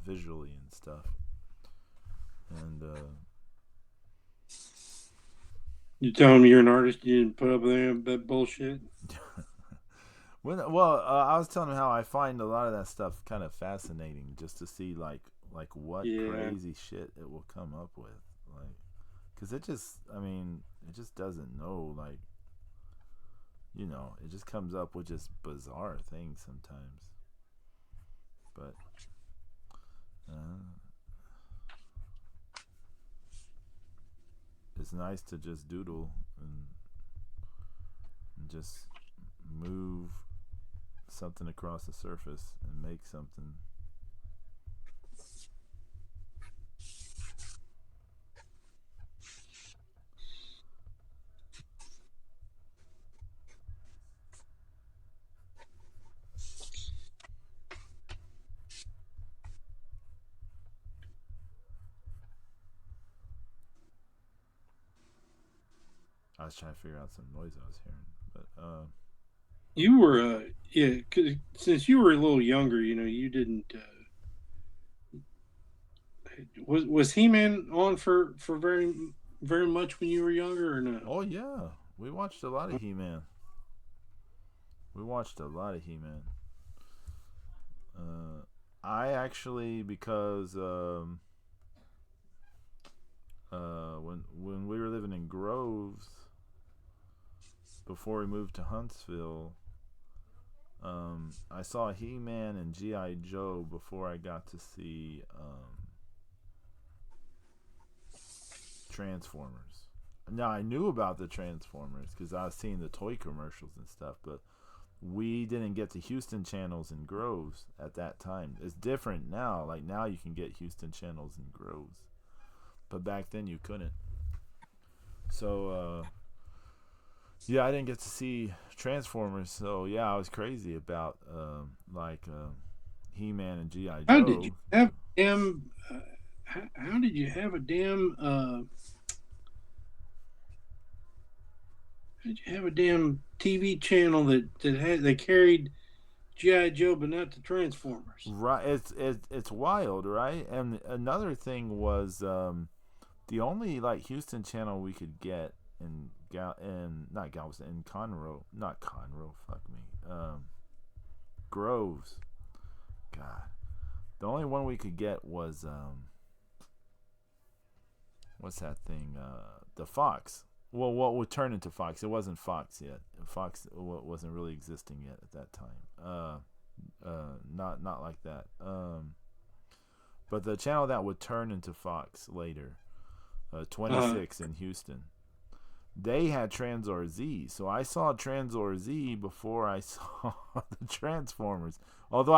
D: visually and stuff. And
C: You tell him you're an artist, you didn't put up with that bullshit.
D: I was telling him how I find a lot of that stuff kind of fascinating, just to see like what
C: Yeah.
D: crazy shit it will come up with, like, because it just doesn't know, like, it just comes up with just bizarre things sometimes. But it's nice to just doodle and just move something across the surface and make something. I was trying to figure out some noise I was hearing, but
C: You were, yeah, 'cause since you were a little younger, you didn't. Was He Man on for very much when you were younger, or no?
D: oh yeah, we watched a lot of He-Man. We watched a lot of He-Man. I actually, because when we were living in Groves before we moved to Huntsville, I saw He-Man and G.I. Joe before I got to see Transformers. Now I knew about the Transformers because I was seeing the toy commercials and stuff, but we didn't get the Houston channels in Groves at that time. It's different now. Like now you can get Houston channels in Groves, but back then you couldn't. So yeah, I didn't get to see Transformers. So yeah, I was crazy about He-Man and G.I.
C: How
D: Joe.
C: did you have damn? How did you have a damn? How did you have a damn TV channel that carried GI Joe, but not the Transformers?
D: Right, it's wild, right? And another thing was the only like Houston channel we could get in not Galveston, in not Conroe, fuck me, Groves. God, the only one we could get was what's that thing? The Fox. Well, what would turn into Fox? It wasn't Fox yet. Fox wasn't really existing yet at that time. Not like that. But the channel that would turn into Fox later, 26 in Houston, they had Transor Z. So I saw Transor Z before I saw the Transformers. Although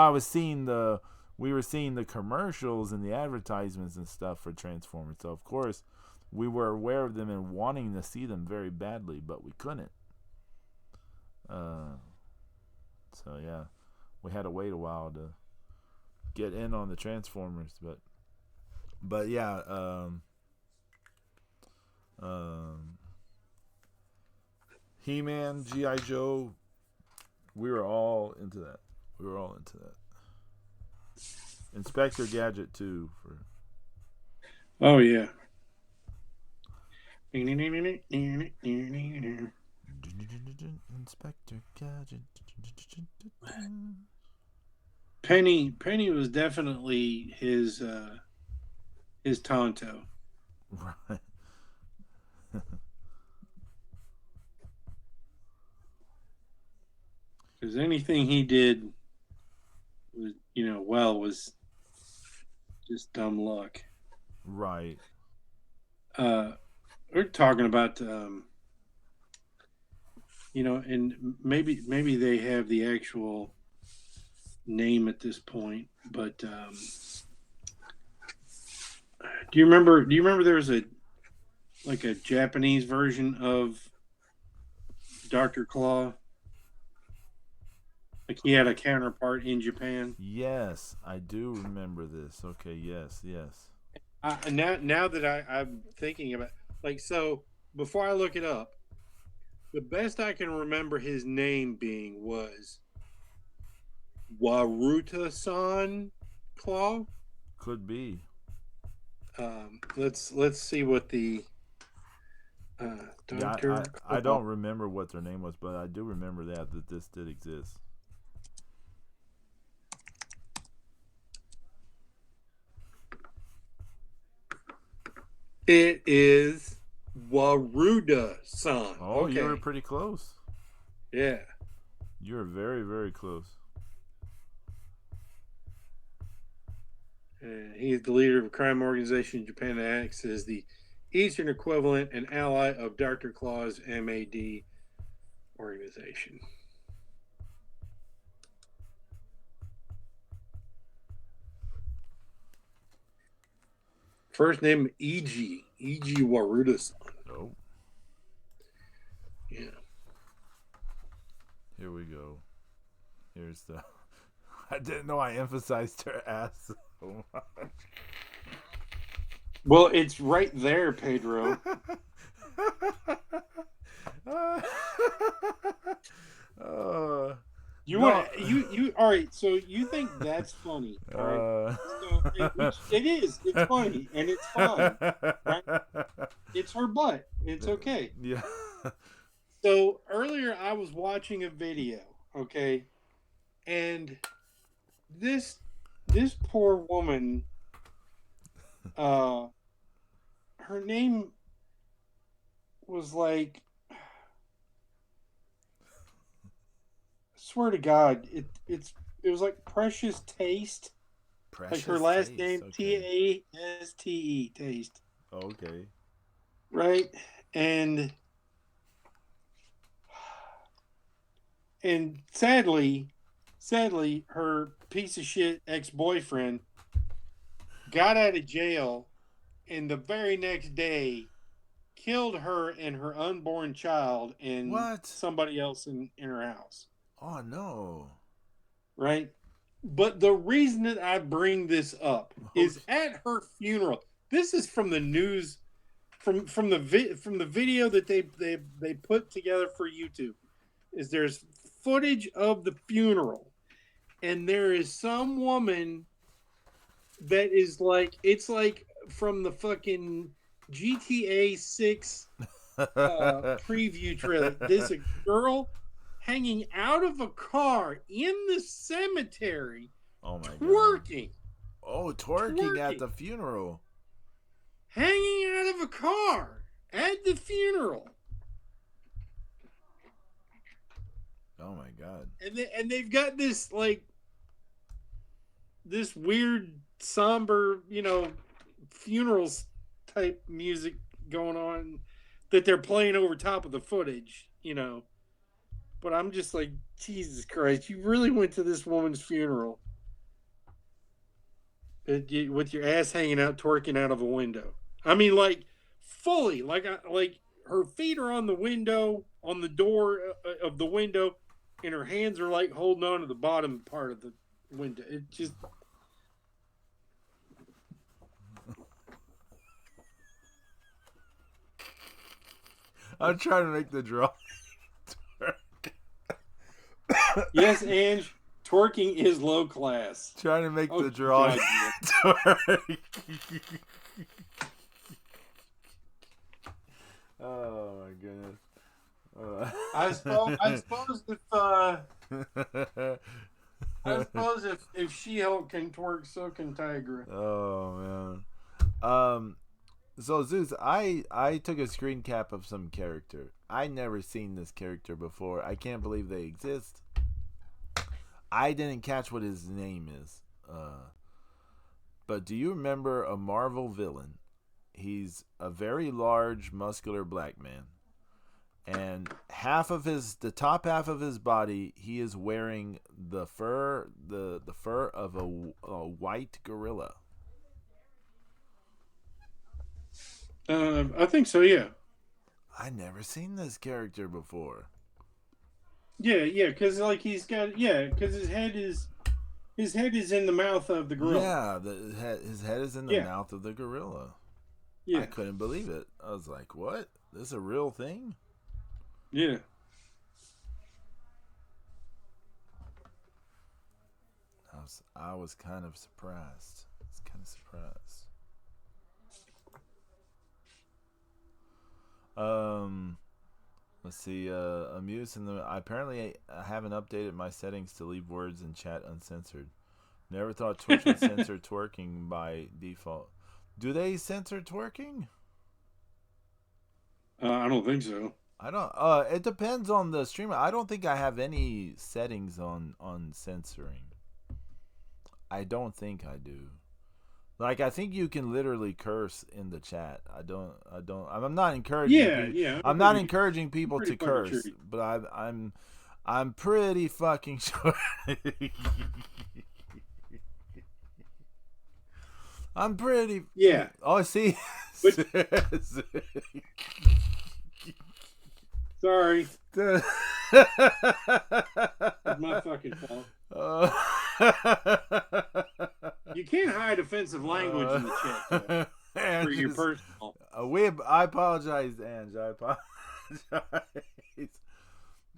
D: we were seeing the commercials and the advertisements and stuff for Transformers. So of course we were aware of them and wanting to see them very badly, but we couldn't. So yeah, we had to wait a while to get in on the Transformers, but yeah, He-Man, G.I. Joe, we were all into that. Inspector Gadget too.
C: Oh yeah.
D: Inspector Gadget.
C: Penny was definitely his Tonto.
D: Right.
C: Because anything he did was, was just dumb luck.
D: Right.
C: We're talking about, and maybe they have the actual name at this point, but do you remember there was a Japanese version of Dr. Claw? Like he had a counterpart in Japan.
D: Yes, I do remember this. Okay, yes.
C: Now that I'm thinking about, so before I look it up, the best I can remember his name being was Waruta-san Claw.
D: Could be.
C: Let's see what the Dr.
D: Yeah, I don't remember what their name was, but I do remember that this did exist.
C: It is Waruda-san.
D: Oh,
C: okay.
D: You were pretty close.
C: Yeah.
D: You were very, very close.
C: He is the leader of a crime organization in Japan that acts as the Eastern equivalent and ally of Dr. Claw's MAD organization. First name E.G. Waruda-san.
D: Nope.
C: Yeah.
D: Here we go. Here's the... I didn't know I emphasized her ass so much.
C: Well, it's right there, Pedro.
D: Uh, uh,
C: You
D: no.
C: want you all right? So you think that's funny, all right? So which it is. It's funny and it's fine, right? It's her butt. It's okay.
D: Yeah.
C: So earlier I was watching a video, okay, and this poor woman, uh, her name was like, I swear to God, it was like Precious Taste, like her
D: Precious
C: last
D: taste.
C: name
D: Okay.
C: Taste, Taste,
D: Okay.
C: right? And sadly, her piece of shit ex boyfriend got out of jail, and the very next day killed her and her unborn child and
D: What?
C: somebody else in her house.
D: Oh no.
C: Right? But the reason that I bring this up is at her funeral. This is from the news, from the video that they put together for YouTube. Is there's footage of the funeral, and there is some woman that is like, it's like from the fucking GTA 6 preview trailer. There's a girl hanging out of a car in the cemetery,
D: Oh my god.
C: twerking,
D: Oh, twerking at the funeral.
C: hanging out of a car at the funeral.
D: Oh my god.
C: And they've got this like this weird somber, funerals type music going on that they're playing over top of the footage. But I'm just like, Jesus Christ, you really went to this woman's funeral with your ass hanging out, twerking out of a window. I mean, like fully, like her feet are on the window, on the door of the window, and her hands are like holding on to the bottom part of the window. It just.
D: I'm trying to make the draw.
C: Yes, Ange, twerking is low class.
D: Trying to make the drawing. Oh my goodness.
C: I suppose if She-Hulk can twerk, so can Tigra.
D: Oh man. So Zeus, I took a screen cap of some character. I never seen this character before. I can't believe they exist. I didn't catch what his name is. But do you remember a Marvel villain? He's a very large, muscular black man. And the top half of his body, he is wearing the fur of a white gorilla.
C: I think so, yeah.
D: I never seen this character before.
C: Yeah, because like because his head is in the mouth of the gorilla.
D: Yeah, his head is in the mouth of the gorilla.
C: Yeah,
D: I couldn't believe it. I was like, "What? This is a real thing?"
C: Yeah.
D: I was kind of surprised. Let's see. Amuse in the. Apparently, I haven't updated my settings to leave words in chat uncensored. Never thought Twitch would censor twerking by default. Do they censor twerking?
C: I don't think so.
D: I don't. It depends on the streamer. I don't think I have any settings on censoring. I don't think I do. Like, I think you can literally curse in the chat. I'm not encouraging. I'm not encouraging people to curse, but I'm pretty fucking sure. I'm pretty.
C: Yeah.
D: Oh, see.
C: Sorry. It's my fucking fault. You can't hide offensive language in the chat, though, for your personal.
D: I apologize, Ange. I apologize.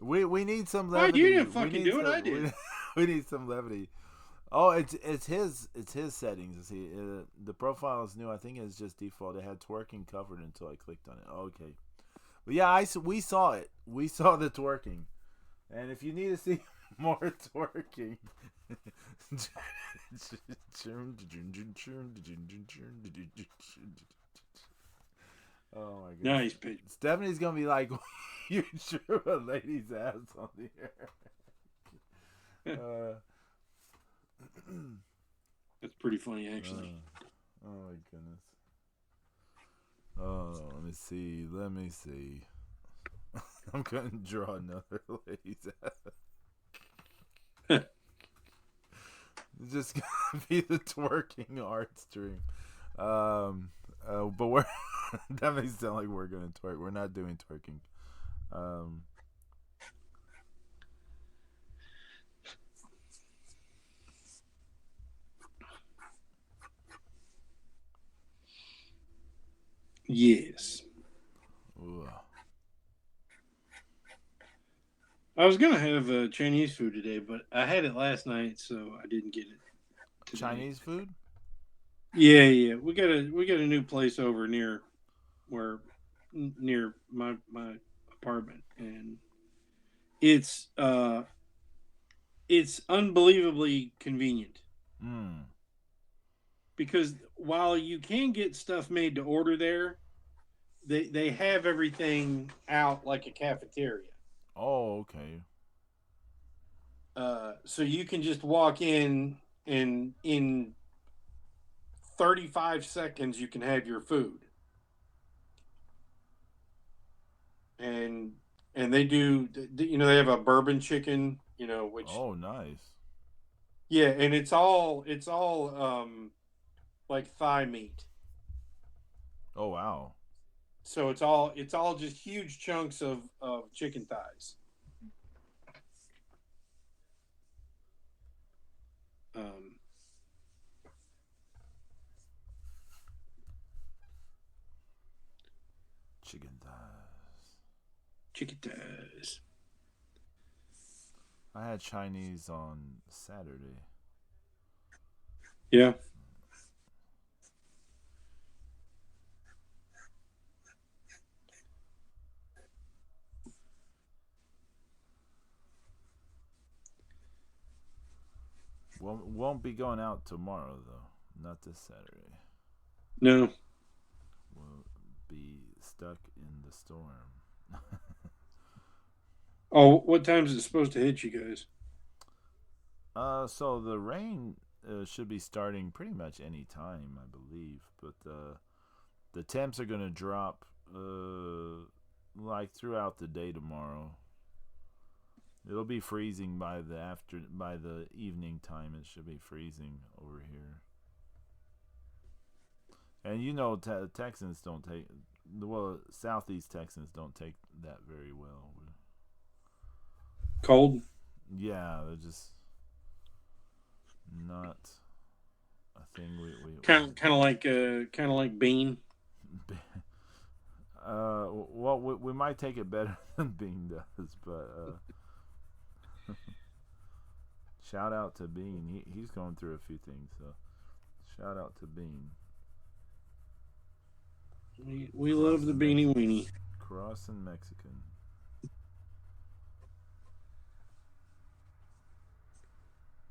D: We need some
C: Why
D: levity.
C: you didn't
D: We
C: fucking
D: need
C: do what
D: some-
C: I did?
D: We need some levity. Oh, it's his settings. See, the profile is new. I think it's just default. It had twerking covered until I clicked on it. Okay, but yeah, we saw it. We saw the twerking, and if you need to see more twerking, oh my god,
C: Nice picture.
D: Stephanie's gonna be like, you drew a lady's ass on the air.
C: That's pretty funny, actually.
D: Oh my goodness. Oh, let me see. Let me see. I'm gonna draw another lady's ass. It's just gonna be the twerking art stream. But we're that makes it sound like we're gonna twerk. We're not doing twerking.
C: Yes.
D: Ooh.
C: I was gonna have Chinese food today, but I had it last night, so I didn't get it today.
D: Chinese food?
C: Yeah. We got a new place over near my apartment, and it's unbelievably convenient.
D: Mm.
C: Because while you can get stuff made to order there, they have everything out like a cafeteria.
D: Oh, okay.
C: So you can just walk in, and in 35 seconds you can have your food. And they do, they have a bourbon chicken, which,
D: Oh, nice.
C: yeah, and it's all like thigh meat.
D: Oh, wow.
C: So it's all just huge chunks of chicken thighs.
D: Chicken thighs.
C: Chicken thighs.
D: I had Chinese on Saturday.
C: Yeah.
D: Won't be going out tomorrow though. Not this Saturday.
C: No.
D: We'll be stuck in the storm.
C: Oh, what time is it supposed to hit you guys?
D: So the rain should be starting pretty much any time, I believe. But the temps are gonna drop like throughout the day tomorrow. It'll be freezing by the evening time. It should be freezing over here. And Texans don't take Southeast Texans don't take that very well.
C: Cold?
D: Yeah, they're just not a thing we
C: Kind of like Bean.
D: Well, we might take it better than Bean does, but shout out to Bean. He's going through a few things, so shout out to Bean.
C: We love the beanie weenie.
D: Crossing Mexican.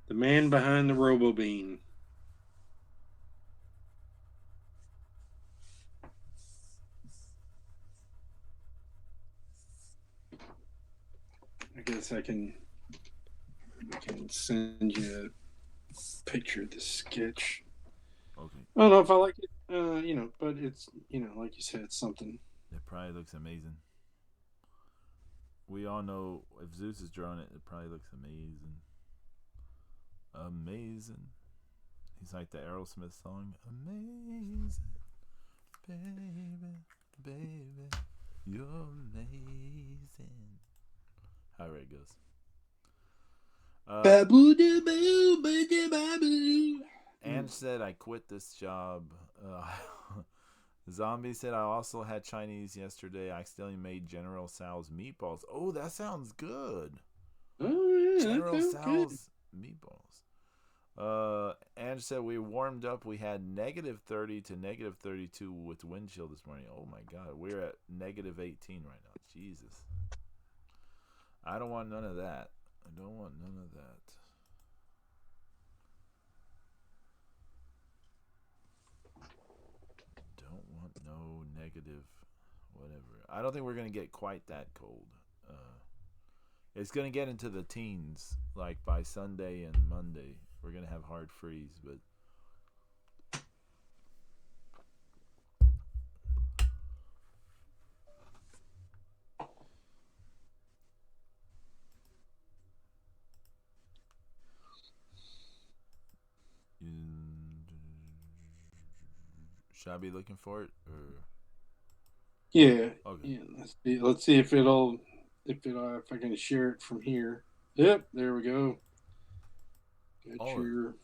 C: The man behind the Robo Bean. I guess I can send you a picture of the sketch.
D: Okay.
C: I don't know if I like it, but it's, like you said, it's something.
D: It probably looks amazing. We all know if Zeus is drawing it, it probably looks amazing. Amazing. He's like the Aerosmith song. Amazing. Baby, you're amazing. However it goes. Ange said, I quit this job. Zombie said, I also had Chinese yesterday. I accidentally made General Sal's meatballs. Oh, that sounds good.
C: Oh yeah, that
D: General
C: sounds good.
D: Sal's meatballs. Ange said we warmed up. We had -30 to -32 with wind chill this morning. Oh my God, we're at -18 right now. Jesus, I don't want none of that. I don't want none of that. Don't want no negative, whatever. I don't think we're gonna get quite that cold. It's gonna get into the teens, like by Sunday and Monday. We're gonna have hard freeze, but should I be looking for it or?
C: Yeah.
D: Okay.
C: Yeah. Let's see if I can share it from here. Yep. There we go. Got
D: Oh.
C: your.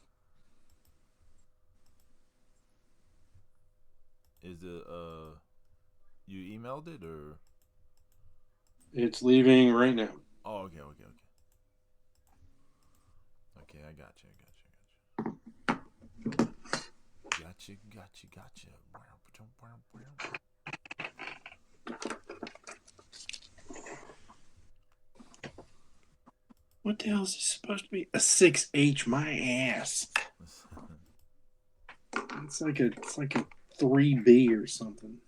D: Is it you emailed it or?
C: It's leaving right now.
D: Oh, okay. Okay, I got you. Gotcha.
C: What the hell is this supposed to be? A 6H, my ass. It's like a 3B or something.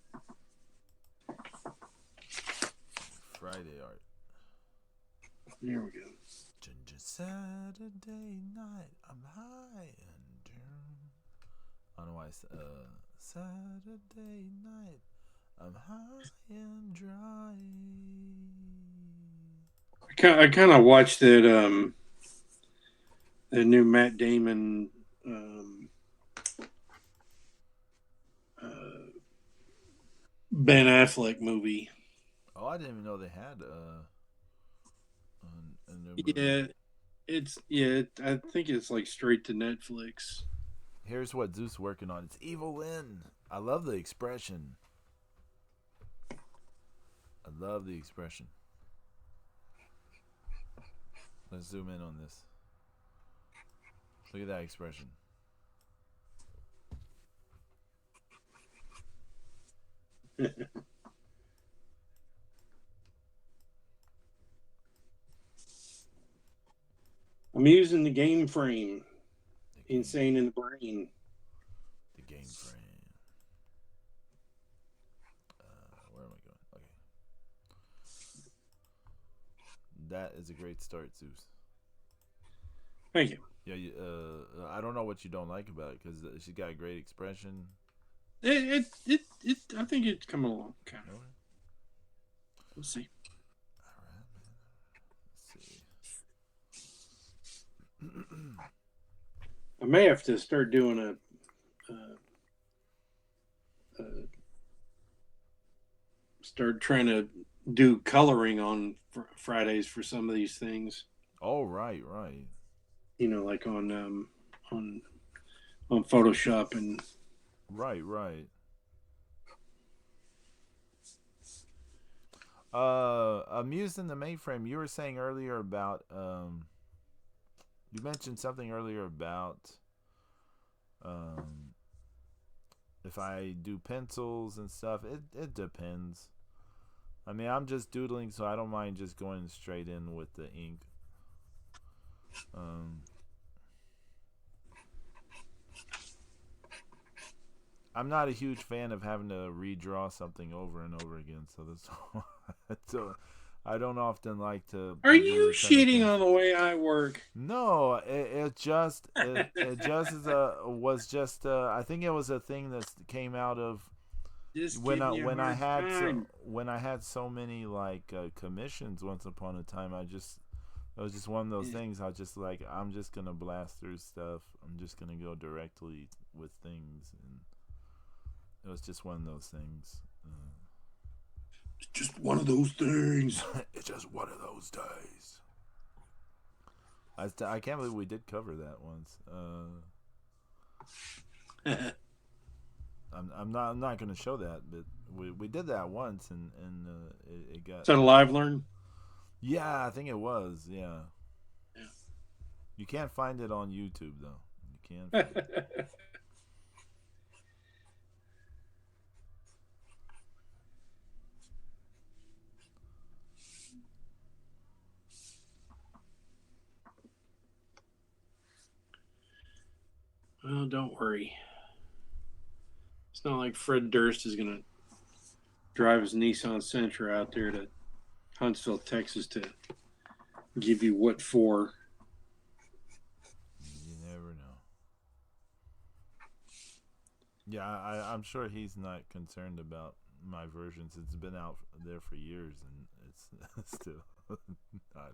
D: Friday art.
C: There we go.
D: Ginger Saturday night, I'm high and drunk. I don't know why it's Saturday night, I'm high and dry.
C: I kind of watched that the new Matt Damon Ben Affleck movie.
D: Oh, I didn't even know they had a new movie.
C: I think it's like straight to Netflix.
D: Here's what Zeus working on. It's Evil-Lyn. I love the expression. Let's zoom in on this. Look at that expression.
C: I'm using the game frame. Insane in the brain.
D: The game frame. Where am I going? Okay. That is a great start, Zeus.
C: Thank you.
D: Yeah, I don't know what you don't like about it because she got a great expression.
C: I think it's coming along. Kind of. We'll see.
D: All right, man. Let's see.
C: I may have to start doing start trying to do coloring on Fridays for some of these things.
D: Oh, right.
C: You know, like on Photoshop and
D: Right. Amused in the mainframe. You were saying earlier about you mentioned something earlier about if I do pencils and stuff. It depends. I mean, I'm just doodling, so I don't mind just going straight in with the ink. I'm not a huge fan of having to redraw something over and over again, so so I don't often like to.
C: Are you shitting on the way I work?
D: No, it just was just I think it was a thing that came out of when I had so many like commissions once upon a time. It was just one of those things. I just like I'm just gonna blast through stuff. I'm just gonna go directly with things, and it was just one of those things.
C: It's just one of those things.
D: It's just one of those days. I can't believe we did cover that once. I'm not going to show that, but we did that once, and it got.
C: Is that a live learn?
D: Yeah, I think it was. Yeah.
C: Yeah.
D: You can't find it on YouTube though. You can't. Find it.
C: Well, don't worry. It's not like Fred Durst is going to drive his Nissan Sentra out there to Huntsville, Texas to give you what for.
D: You never know. Yeah, I'm sure he's not concerned about my versions. It's been out there for years, and it's still not.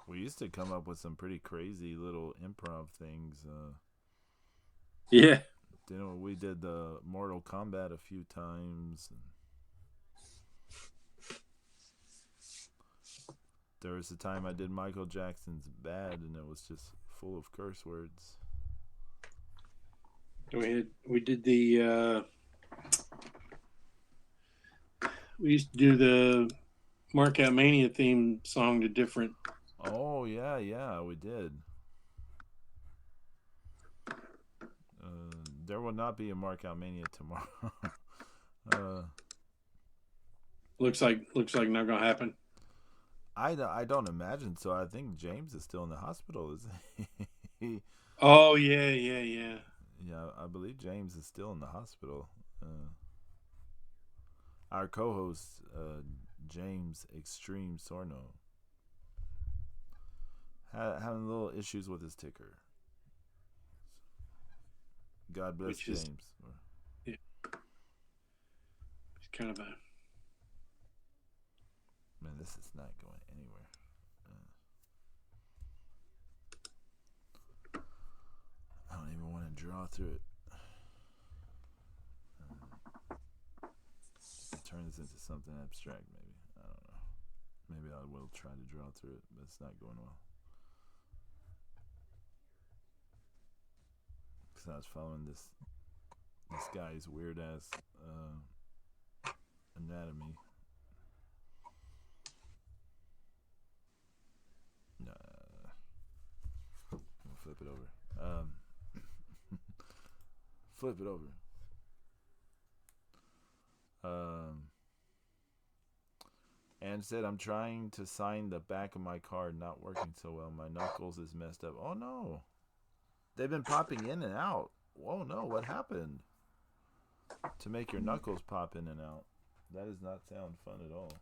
D: We used to come up with some pretty crazy little improv things.
C: Yeah.
D: We did the Mortal Kombat a few times. There was a time I did Michael Jackson's Bad, and it was just full of curse words.
C: We did the we used to do the Markout Mania theme song to different.
D: Oh yeah, we did. There will not be a Markout Mania tomorrow.
C: Looks like not gonna happen.
D: I don't imagine so. I think James is still in the hospital, isn't he?
C: Oh yeah.
D: Yeah, I believe James is still in the hospital. Our co-host, James Extreme Sorno, having little issues with his ticker. God bless James.
C: Yeah, it's kind of a.
D: Man, this is not going anywhere. I don't even want to draw through it. Turn this into something abstract, maybe. I don't know. Maybe I will try to draw through it, but it's not going well. Because I was following this guy's weird ass anatomy. We'll flip it over. Flip it over. And said, I'm trying to sign the back of my card, not working so well. My knuckles is messed up. Oh no. They've been popping in and out. Oh no, what happened? To make your knuckles pop in and out. That does not sound fun at all.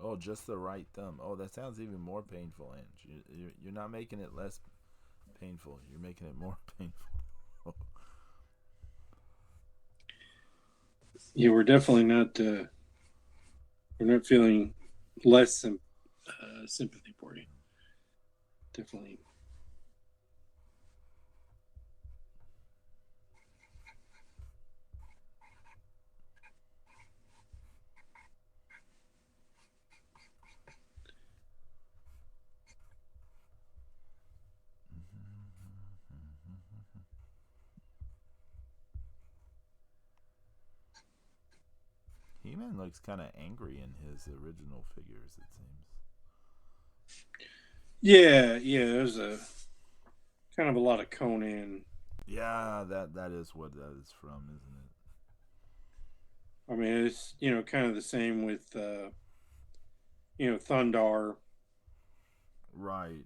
D: Oh, just the right thumb. Oh, that sounds even more painful, Ange. You're not making it less painful. You're making it more painful.
C: Yeah, we're definitely not. We're not feeling less sympathy for you. Definitely.
D: He-Man looks kind of angry in his original figures, it seems.
C: Yeah. There's a kind of a lot of Conan.
D: Yeah, that is what that is from, isn't it?
C: I mean, it's kind of the same with Thundar.
D: Right.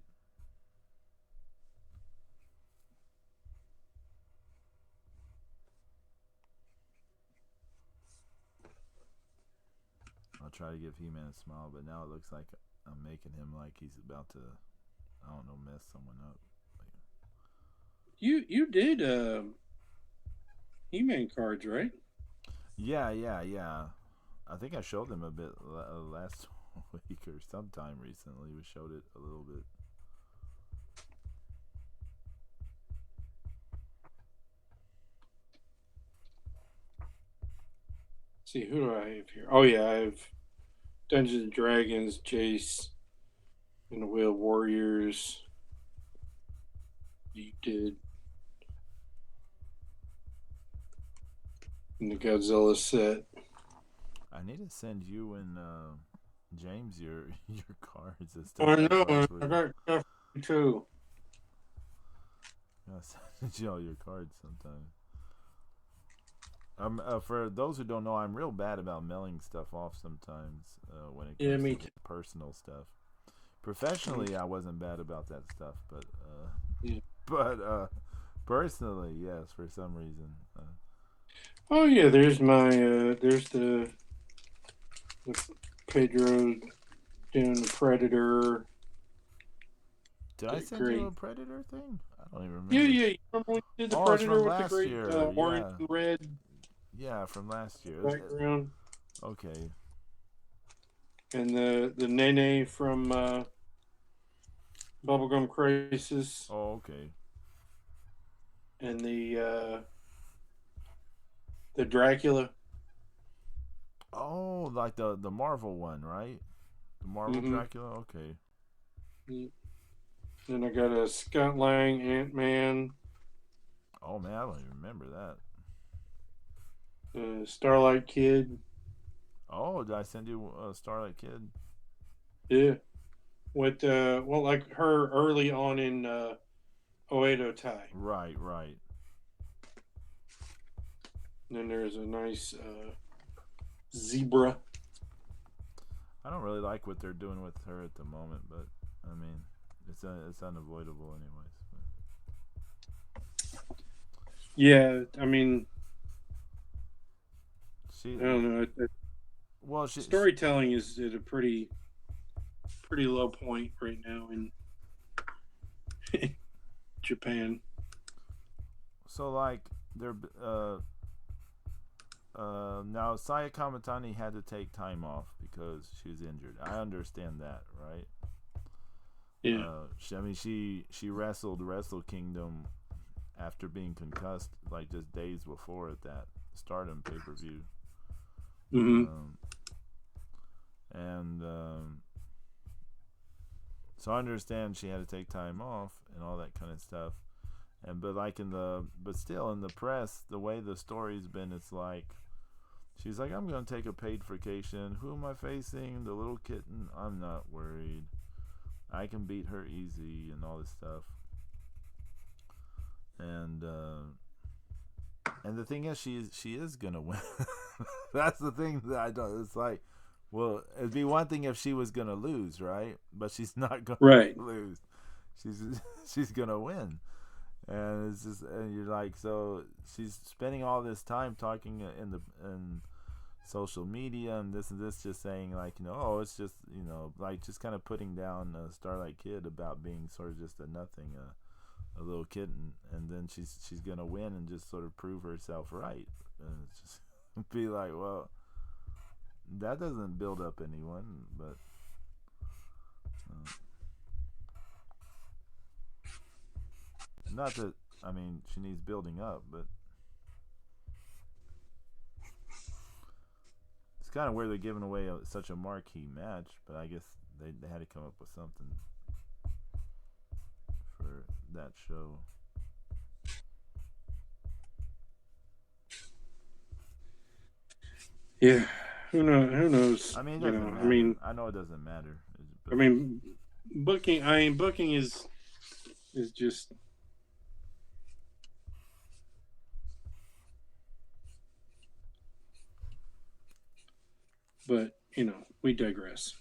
D: I'll try to give He-Man a smile, but now it looks like I'm making him like he's about to, I don't know, mess someone up.
C: You did He-Man cards, right?
D: Yeah. I think I showed them a bit last week or sometime recently. We showed it a little bit.
C: See, who do I have here? Oh yeah, I have Dungeons and Dragons, Jace, and the Wheel Warriors. You did. And the Godzilla set.
D: I need to send you and James your your cards and
C: Oh,
D: stuff.
C: I know.
D: Actually,
C: I got stuff too.
D: I'll send you all your cards sometime. For those who don't know, I'm real bad about mailing stuff off sometimes when it
C: Yeah,
D: comes
C: me
D: to
C: too.
D: personal stuff. Professionally, I wasn't bad about that stuff, but
C: Yeah.
D: personally, yes, for some reason.
C: Oh yeah, there's my there's the Pedro doing the Predator.
D: Did I send you
C: Great.
D: a Predator thing? I don't even
C: Yeah,
D: remember.
C: yeah. You remember when you did the
D: Oh, it's
C: Predator
D: from
C: with the
D: last
C: great
D: year.
C: orange
D: Yeah,
C: and red
D: yeah, from last year.
C: background,
D: Okay.
C: and the Nene from Bubblegum Crisis,
D: Oh, okay.
C: and the Dracula.
D: Oh, like the Marvel one, right? The Marvel
C: Mm-hmm.
D: Dracula. Okay.
C: Then I got a Scott Lang Ant Man,
D: Oh man, I don't even remember that.
C: Starlight Kid.
D: Oh, did I send you Starlight Kid?
C: Yeah, with well, like her early on in Oedo Tai.
D: Right.
C: And then there's a nice zebra.
D: I don't really like what they're doing with her at the moment, but I mean, it's unavoidable anyways.
C: Yeah, I mean,
D: She,
C: I don't know.
D: well, she
C: Storytelling is at a pretty low point right now in Japan.
D: so like they're now Saya Kamatani had to take time off because she was injured. I understand that, right?
C: Yeah.
D: I mean, she wrestled Wrestle Kingdom after being concussed like just days before at that Stardom pay per view,
C: Mm-hmm.
D: and so I understand she had to take time off and all that kind of stuff. And but still in the press, the way the story's been, it's like she's like, I'm gonna take a paid vacation. Who am I facing? The little kitten. I'm not worried. I can beat her easy and all this stuff. And the thing is, she is gonna win. That's the thing that I don't. It's like, well, it'd be one thing if she was gonna lose, right? But she's not gonna
C: Right.
D: lose. She's she's gonna win. And it's just, and you're like, so she's spending all this time talking in social media and this, just saying like, oh, it's just, like just kind of putting down Starlight Kid about being sort of just a nothing, a little kitten, and then she's gonna win and just sort of prove herself right, and it's just be like, well, that doesn't build up anyone, but. Not that, I mean, she needs building up, but it's kind of where they're giving away such a marquee match. But I guess they had to come up with something for that show.
C: Yeah. Who knows? Who knows?
D: I mean, it doesn't matter.
C: I mean,
D: I know it doesn't matter.
C: I mean, booking. I mean, booking is just. But we digress.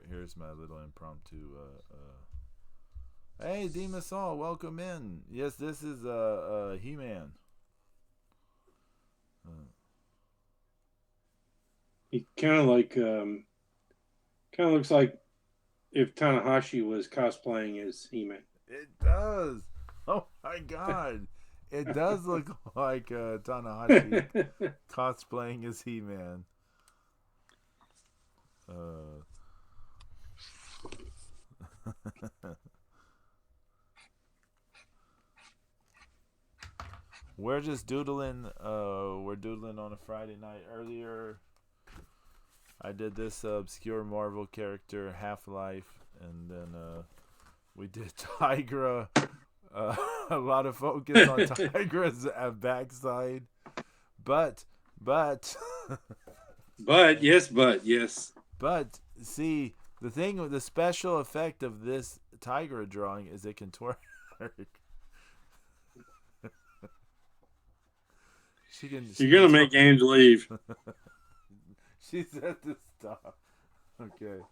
D: Here's my little impromptu. Hey, Demasol, welcome in. Yes, this is He-Man.
C: He kind of like, looks like if Tanahashi was cosplaying as He-Man.
D: It does. Oh my God, it does look like Tanahashi cosplaying as He-Man. We're just doodling. We're doodling on a Friday night. Earlier, I did this obscure Marvel character, Half-Life, and then we did Tigra. A lot of focus on Tigra's backside, but
C: yes.
D: but see, the thing with the special effect of this Tigra drawing is it can twerk.
C: You're gonna make Ames leave.
D: She said to stop. Okay.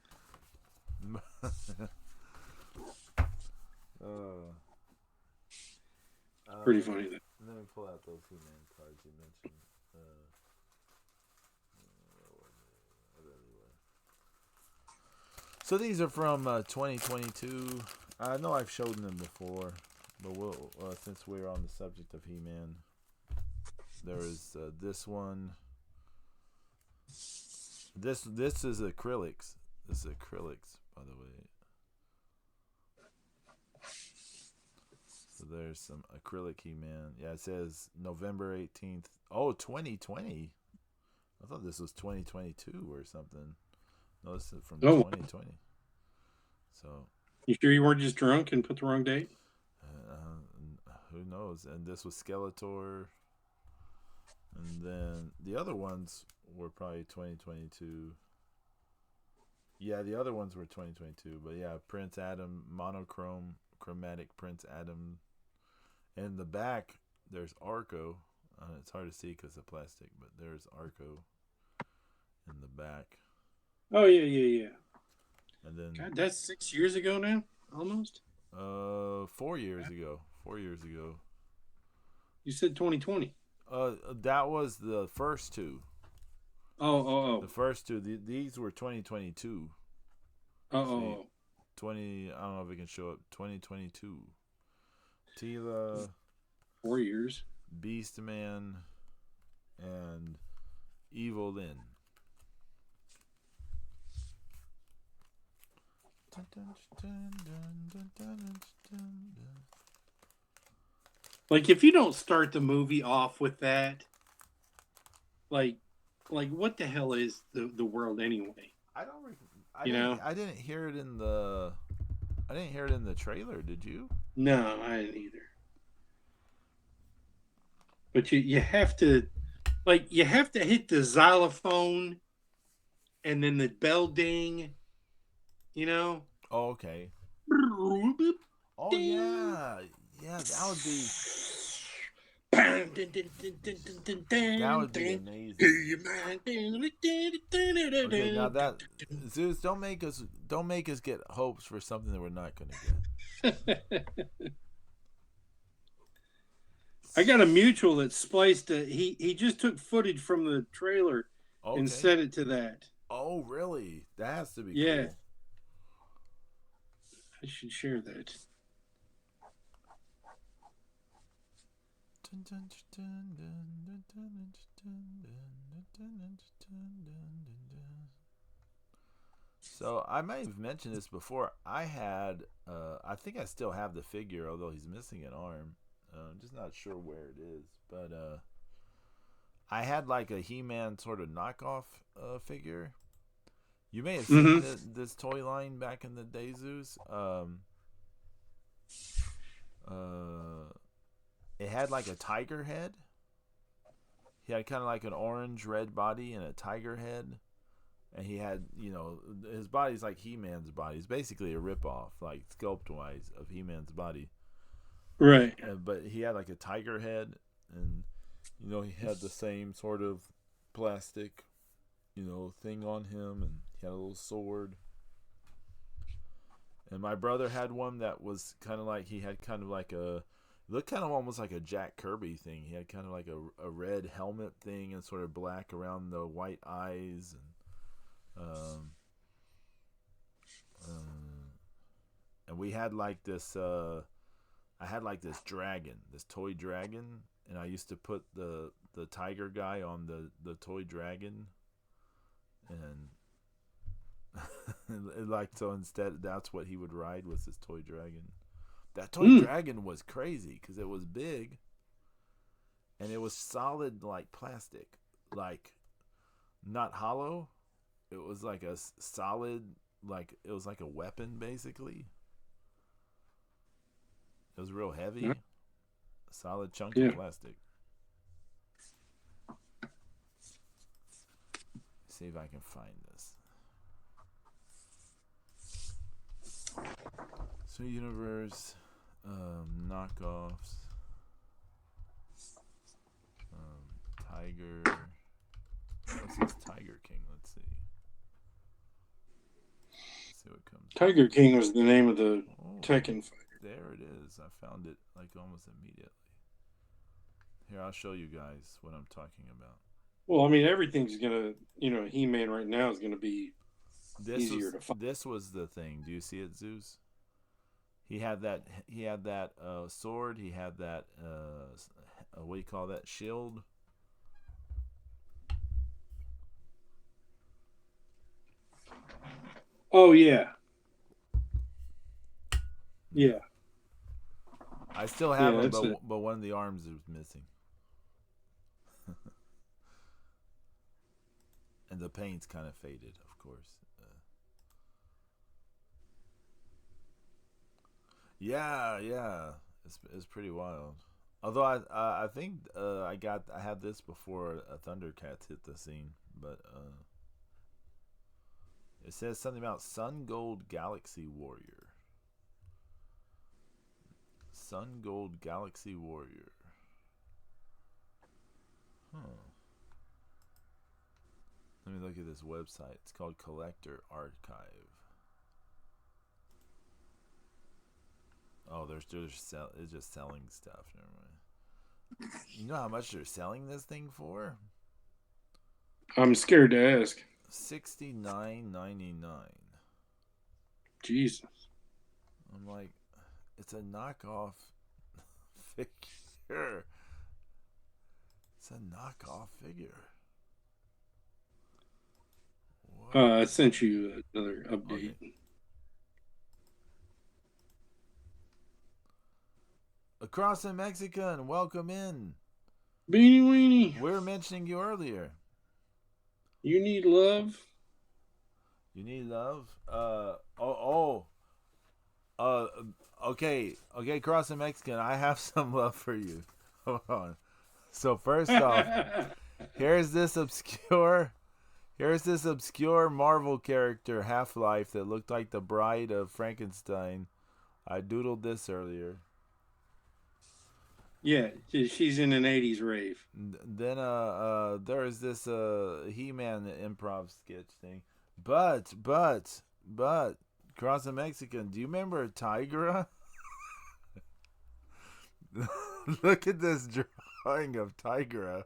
C: Pretty funny.
D: Let me pull out those He-Man cards you mentioned. So these are from 2022. I know I've showed them before, but we'll since we're on the subject of He-Man, there is this one. This is acrylics. This is acrylics, by the way. So there's some acrylic He-Man. Yeah, it says November 18th. Oh, 2020. I thought this was 2022 or something. No, this is from 2020. So.
C: You sure you weren't just drunk and put the wrong date?
D: Who knows? And this was Skeletor. And then the other ones were probably 2022. Yeah, the other ones were 2022. But yeah, Prince Adam, chromatic Prince Adam. And in the back, there's Arco. It's hard to see because of plastic, but there's Arco in the back.
C: Oh, yeah.
D: And then
C: God, that's 6 years ago now? Almost?
D: 4 years ago. 4 years ago.
C: You said 2020.
D: That was the first two.
C: Oh.
D: The first two. These were 2022.
C: Oh.
D: 20. I don't know if it can show up. 2022. Tila.
C: 4 years.
D: Beastman. And Evil-Lyn.
C: Like, if you don't start the movie off with that, like what the hell is the world anyway?
D: I didn't hear it in the. I didn't hear it in the trailer. Did you?
C: No, I didn't either. But you have to, hit the xylophone, and then the bell ding. You know.
D: Oh, okay. Oh yeah, that would be. That would be amazing. Okay, now that Zeus, don't make us get hopes for something that we're not going to get.
C: I got a mutual that spliced he just took footage from the trailer and set it to that.
D: Oh, really? That has to be
C: cool.
D: I
C: should share that.
D: So I might have mentioned this before. I had, I think I still have the figure, although he's missing an arm. I'm just not sure where it is. But I had like a He-Man sort of knockoff figure. You may have seen this toy line back in the day, Zeus. It had like a tiger head. He had kind of like an orange-red body and a tiger head. And he had, his body's like He-Man's body. It's basically a ripoff, like sculpt-wise, of He-Man's body.
C: Right.
D: But he had like a tiger head. And, he had the same sort of plastic, thing on him. And he had a little sword. And my brother had one that was kind of like, he had kind of like a, looked kind of almost like a Jack Kirby thing. He had kind of like a red helmet thing and sort of black around the white eyes. And we had like this, I had like this dragon, this toy dragon. And I used to put the tiger guy on the toy dragon. And like, so instead, that's what he would ride, was this toy dragon. That toy dragon was crazy because it was big, and it was solid like plastic, like not hollow. It was like a solid, like it was like a weapon basically. It was real heavy, a solid chunk of plastic. See if I can find this. So Universe, knockoffs, Tiger. What's this Tiger King? Let's see. Let's see what comes.
C: Tiger King was the name of the Tekken fighter.
D: There it is. I found it like almost immediately. Here, I'll show you guys what I'm talking about.
C: Well, I mean, everything's gonna, He-Man right now is gonna be easier to find.
D: This was the thing. Do you see it, Zeus? He had that. He had that sword. He had that. What do you call that? Shield.
C: Oh yeah. Yeah.
D: I still have him, but one of the arms is missing. And the paint's kind of faded, of course. Yeah, it's pretty wild. Although I think I had this before Thundercats hit the scene, but it says something about Sun Gold Galaxy Warrior. Sun Gold Galaxy Warrior. Let me look at this website. It's called Collector Archive. Oh, it's just selling stuff. Never mind. You know how much they're selling this thing for?
C: I'm scared to ask.
D: $69.99.
C: Jesus.
D: I'm like, it's a knockoff figure. It's a knockoff figure.
C: I sent you another update.
D: Okay. Across the Mexican, welcome in.
C: Beanie Weenie.
D: We were mentioning you earlier.
C: You need love?
D: You need love? Okay, Across the Mexican, I have some love for you. Hold on. So first off, here's this obscure Marvel character, Half-Life, that looked like the bride of Frankenstein. I doodled this earlier.
C: Yeah, she's in an 80s rave.
D: Then there's this He-Man improv sketch thing. But Cross the Mexican, do you remember Tigra? Look at this drawing of Tigra.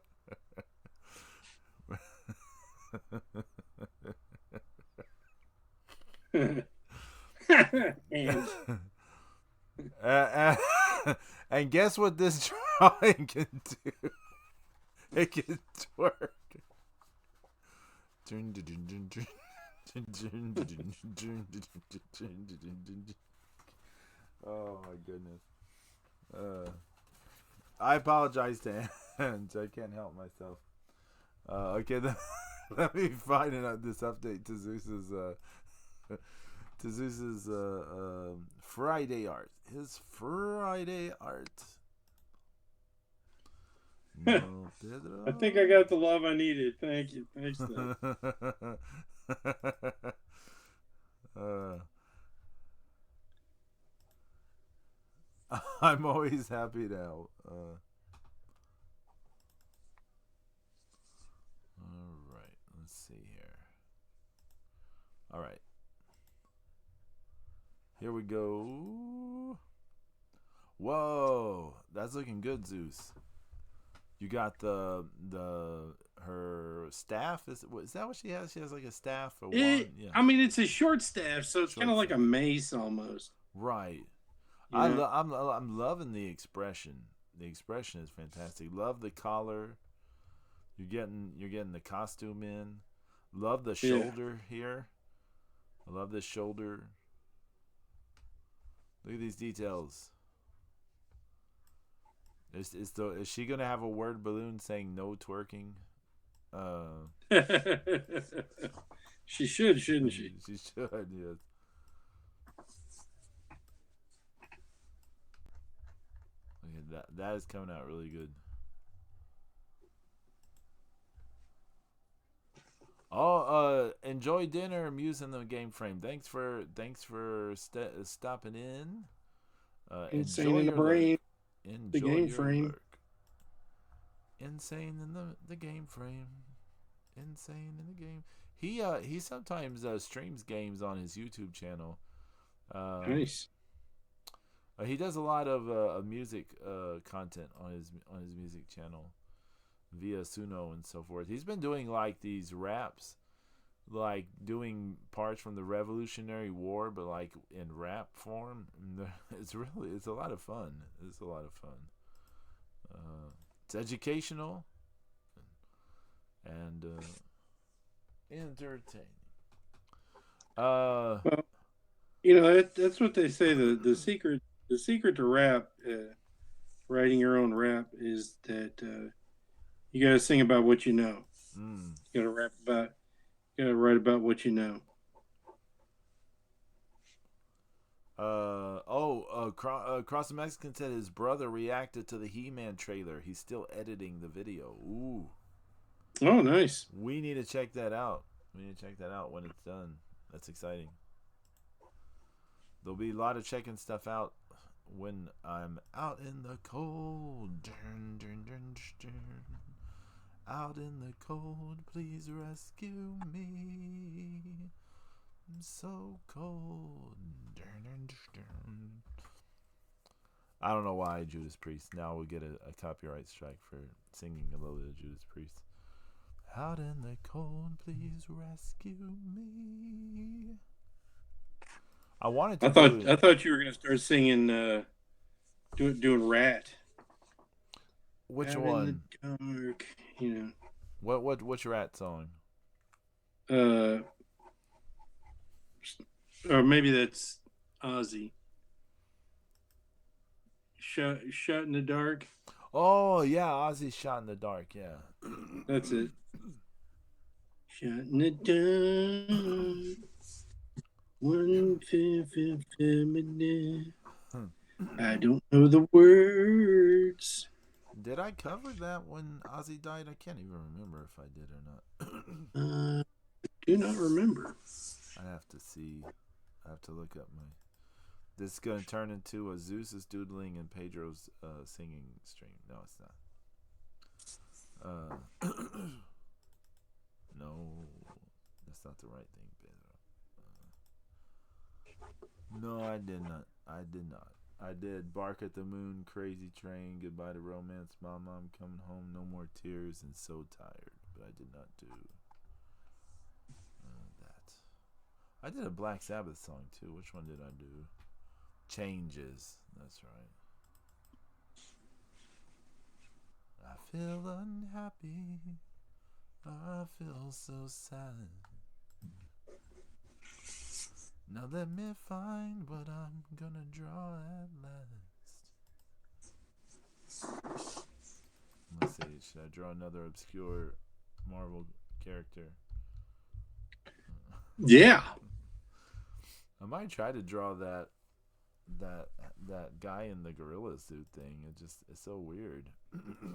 D: And guess what this drawing can do? It can twerk. Oh my goodness. I apologize to Ange. I can't help myself. Okay, let me find this update to Zeus's Friday art. His Friday art. No, Pedro.
C: I think I got the love I needed. Thank you. Thanks.
D: I'm always happy to help. All right, let's see here. All right. Here we go. Whoa, that's looking good, Zeus. You got her staff. Is that what she has? She has like a staff, a wand. Yeah,
C: I mean, it's a short staff, so it's kind
D: short
C: of like a
D: staff.
C: mace almost.
D: Right.
C: You know?
D: I'm loving the expression. The expression is fantastic. Love the collar. You're getting the costume in. Love the shoulder here. I love this shoulder. Look at these details. Is she gonna have a word balloon saying no twerking?
C: She should, shouldn't she?
D: She should. Yes. Look at that. That is coming out really good. Oh, enjoy dinner. Muse in the game frame. Thanks for stopping in.
C: Insane
D: Enjoy
C: in the
D: your
C: brain.
D: lurk.
C: The
D: Enjoy
C: game
D: your
C: frame.
D: lurk. Insane in the game frame. Insane in the game. He sometimes streams games on his YouTube channel.
C: Nice.
D: He does a lot of music content on his music channel via Suno and so forth. He's been doing like these raps, like doing parts from the Revolutionary War, but like in rap form. It's a lot of fun. It's a lot of fun. It's educational and entertaining.
C: Well, you know that's what they say. The secret to rap, writing your own rap, is that you got to sing about what you know.
D: Mm.
C: You got to rap about. You got to write about what you know.
D: Cross the Mexican said his brother reacted to the He-Man trailer. He's still editing the video. Ooh.
C: Oh, nice.
D: We need to check that out. We need to check that out when it's done. That's exciting. There'll be a lot of checking stuff out when I'm out in the cold. Dun, dun, dun, dun. Out in the cold, please rescue me. I'm so cold. Dun, dun, dun. I don't know why Judas Priest. Now we'll get a copyright strike for singing a little bit of Judas Priest. Out in the cold, please rescue me. I wanted to.
C: I thought you were gonna start singing, doing Rat.
D: Which
C: Out
D: one?
C: in the dark, you know.
D: What's your Rat song?
C: Or maybe that's Ozzy. Shot in the dark.
D: Oh yeah, Ozzy Shot in the Dark. Yeah,
C: That's it. Shot in the dark. 1 minute. I don't know the words.
D: did I cover that when Ozzy died? I can't even remember if I did or not.
C: Do not remember.
D: I have to see. I have to look up my. This is going to turn into a Zeus's doodling and Pedro's singing stream. No, it's not. No, that's not the right thing, Pedro. No, I did not. I did Bark at the Moon, Crazy Train, Goodbye to Romance, Mama, I'm Coming Home, No More Tears, and So Tired. But I did not do that. I did a Black Sabbath song too. Which one did I do? Changes. That's right. I feel unhappy. I feel so sad. Now let me find what I'm gonna draw at last. Let's see. Should I draw another obscure Marvel character?
C: Yeah.
D: I might try to draw that guy in the gorilla suit thing. It's so weird.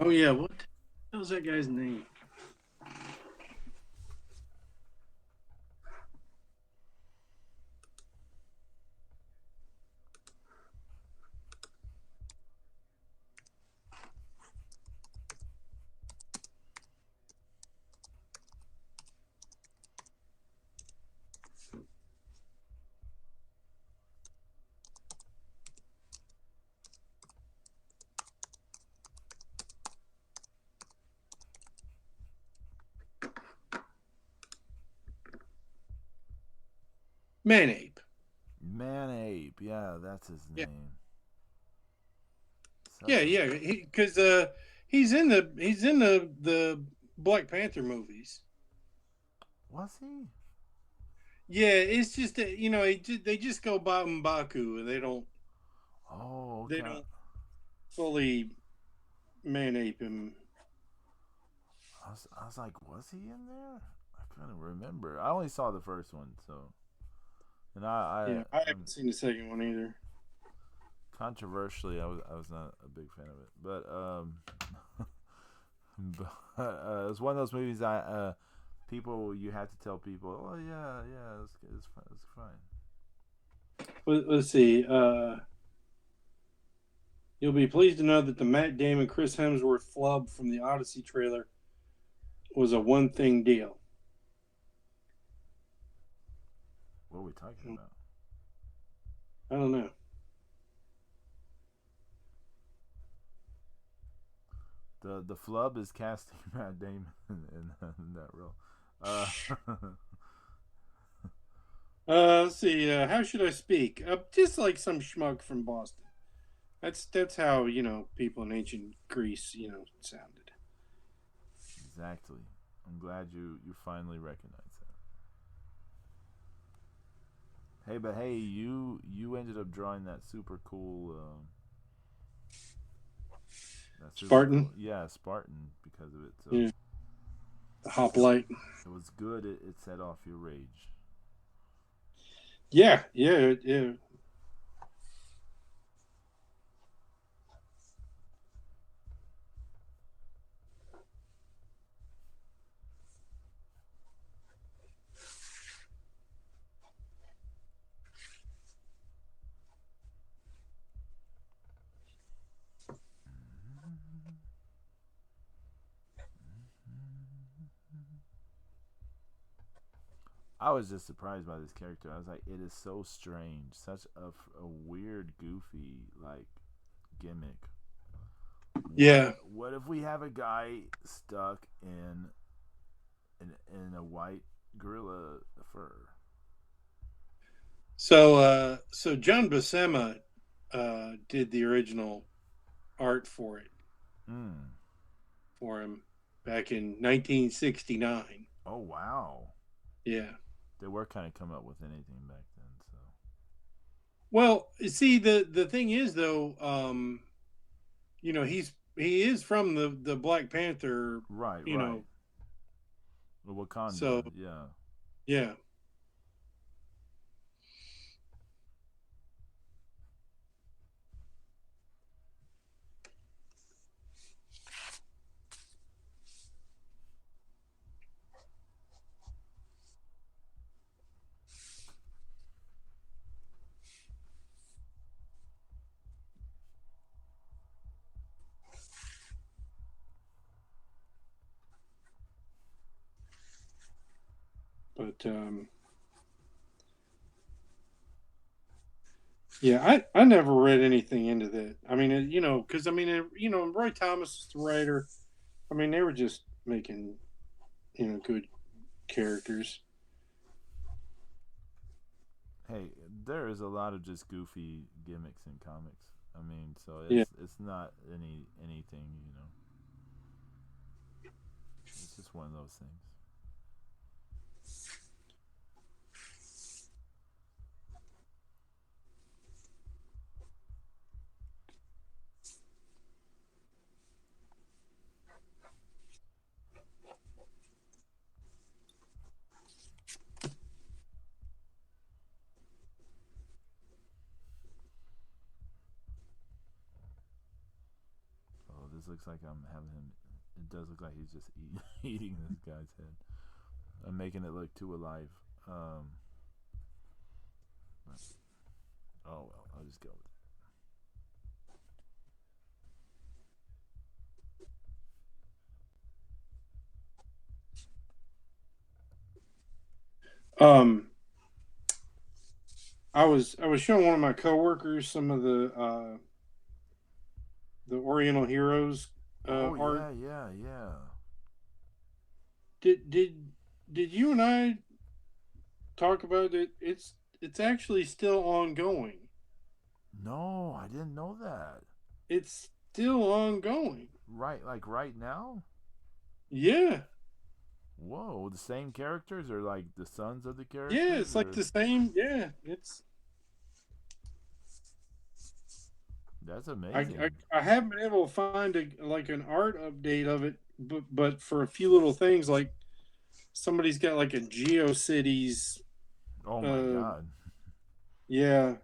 C: Oh yeah. What the hell's that guy's name? Manape.
D: Manape, yeah, that's his
C: Yeah,
D: name.
C: yeah,
D: Such a
C: yeah. Because he's in the Black Panther movies.
D: was he?
C: Yeah, it's just that they just go by M'Baku and
D: Oh,
C: they
D: okay.
C: don't fully Manape him.
D: I was like, was he in there? I couldn't remember. I only saw the first one, so and
C: Yeah, I
D: I'm
C: haven't seen the second one either.
D: controversially, I was not a big fan of it, but but it's one of those movies people you have to tell people, oh yeah, yeah, it's fine.
C: Let's see. You'll be pleased to know that the Matt Damon Chris Hemsworth flub from the Odyssey trailer was a one thing deal.
D: What are we talking about?
C: I don't know.
D: The flub is casting Matt Damon in that role. Uh,
C: Let's see. How should I speak? Just like some schmuck from Boston. That's how people in ancient Greece sounded.
D: exactly. I'm glad you finally recognize that. Hey, but hey, you ended up drawing that super cool. That super
C: Spartan.
D: cool. Yeah, Spartan because of it. So
C: Yeah. The hoplite.
D: it was good. It set off your rage.
C: Yeah, yeah, yeah.
D: I was just surprised by this character. I was like, it is so strange, such a weird, goofy like gimmick.
C: Yeah.
D: What if we have a guy stuck in a white gorilla fur?
C: So John Buscema did the original art
D: Mm.
C: for him back in 1969.
D: Oh wow,
C: Yeah.
D: they were kind of coming up with anything back then. So
C: Well, see, the thing is though, he is from the Black Panther,
D: right,
C: you
D: right.
C: know.
D: Wakanda,
C: So
D: yeah.
C: yeah. But yeah, I never read anything into that. I mean, because Roy Thomas is the writer. I mean, they were just making good characters.
D: Hey, there is a lot of just goofy gimmicks in comics. I mean, so
C: Yeah.
D: it's not anything, you know. It's just one of those things. Oh, this looks like I'm having him. It does look like he's just eating this guy's head. I'm making it look too alive. But, oh well, I'll just go with it.
C: Um, I was showing one of my coworkers some of the Oriental Heroes
D: Oh
C: art.
D: yeah, yeah, yeah.
C: Did you and I talk about it? it's actually still ongoing.
D: No, I didn't know that.
C: It's still ongoing.
D: Right, like right now?
C: Yeah.
D: Whoa, the same characters or like the sons of the
C: Yeah,
D: characters
C: it's like
D: or
C: the same. Yeah, it's
D: that's
C: I,
D: amazing.
C: I haven't been able to find like an art update of it, but for a few little things like somebody's got like a GeoCities,
D: Oh my
C: uh,
D: god.
C: yeah,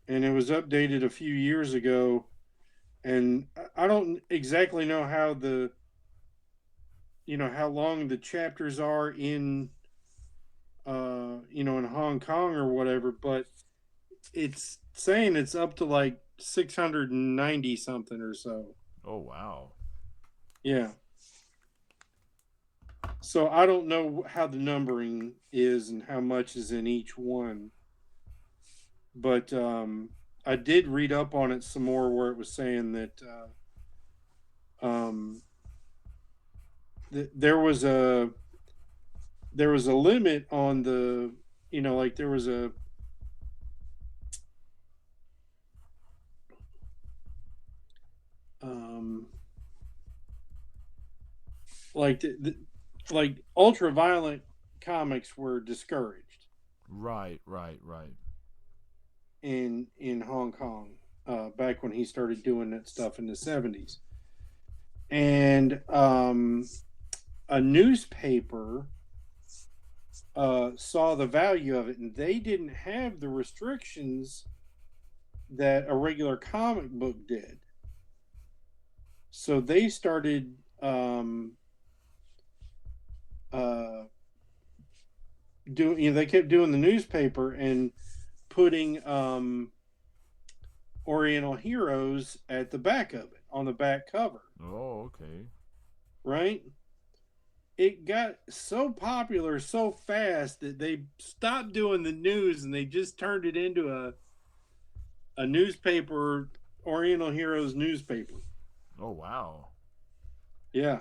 C: and it was updated a few years ago, and I don't exactly know how how long the chapters are in in Hong Kong or whatever, but it's saying it's up to like 690 something or so.
D: Oh wow.
C: Yeah. So I don't know how the numbering is and how much is in each one, but I did read up on it some more where it was saying that um, there was a limit on the like there was a um, like like ultra violent comics were discouraged
D: Right, right, right.
C: in Hong Kong back when he started doing that stuff in the 70s. And a newspaper saw the value of it, and they didn't have the restrictions that a regular comic book did. So they started uh, doing. They kept doing the newspaper and putting Oriental Heroes at the back of it on the back cover,
D: Oh, okay.
C: right? It got so popular so fast that they stopped doing the news and they just turned it into a newspaper, Oriental Heroes newspaper.
D: Oh wow.
C: Yeah.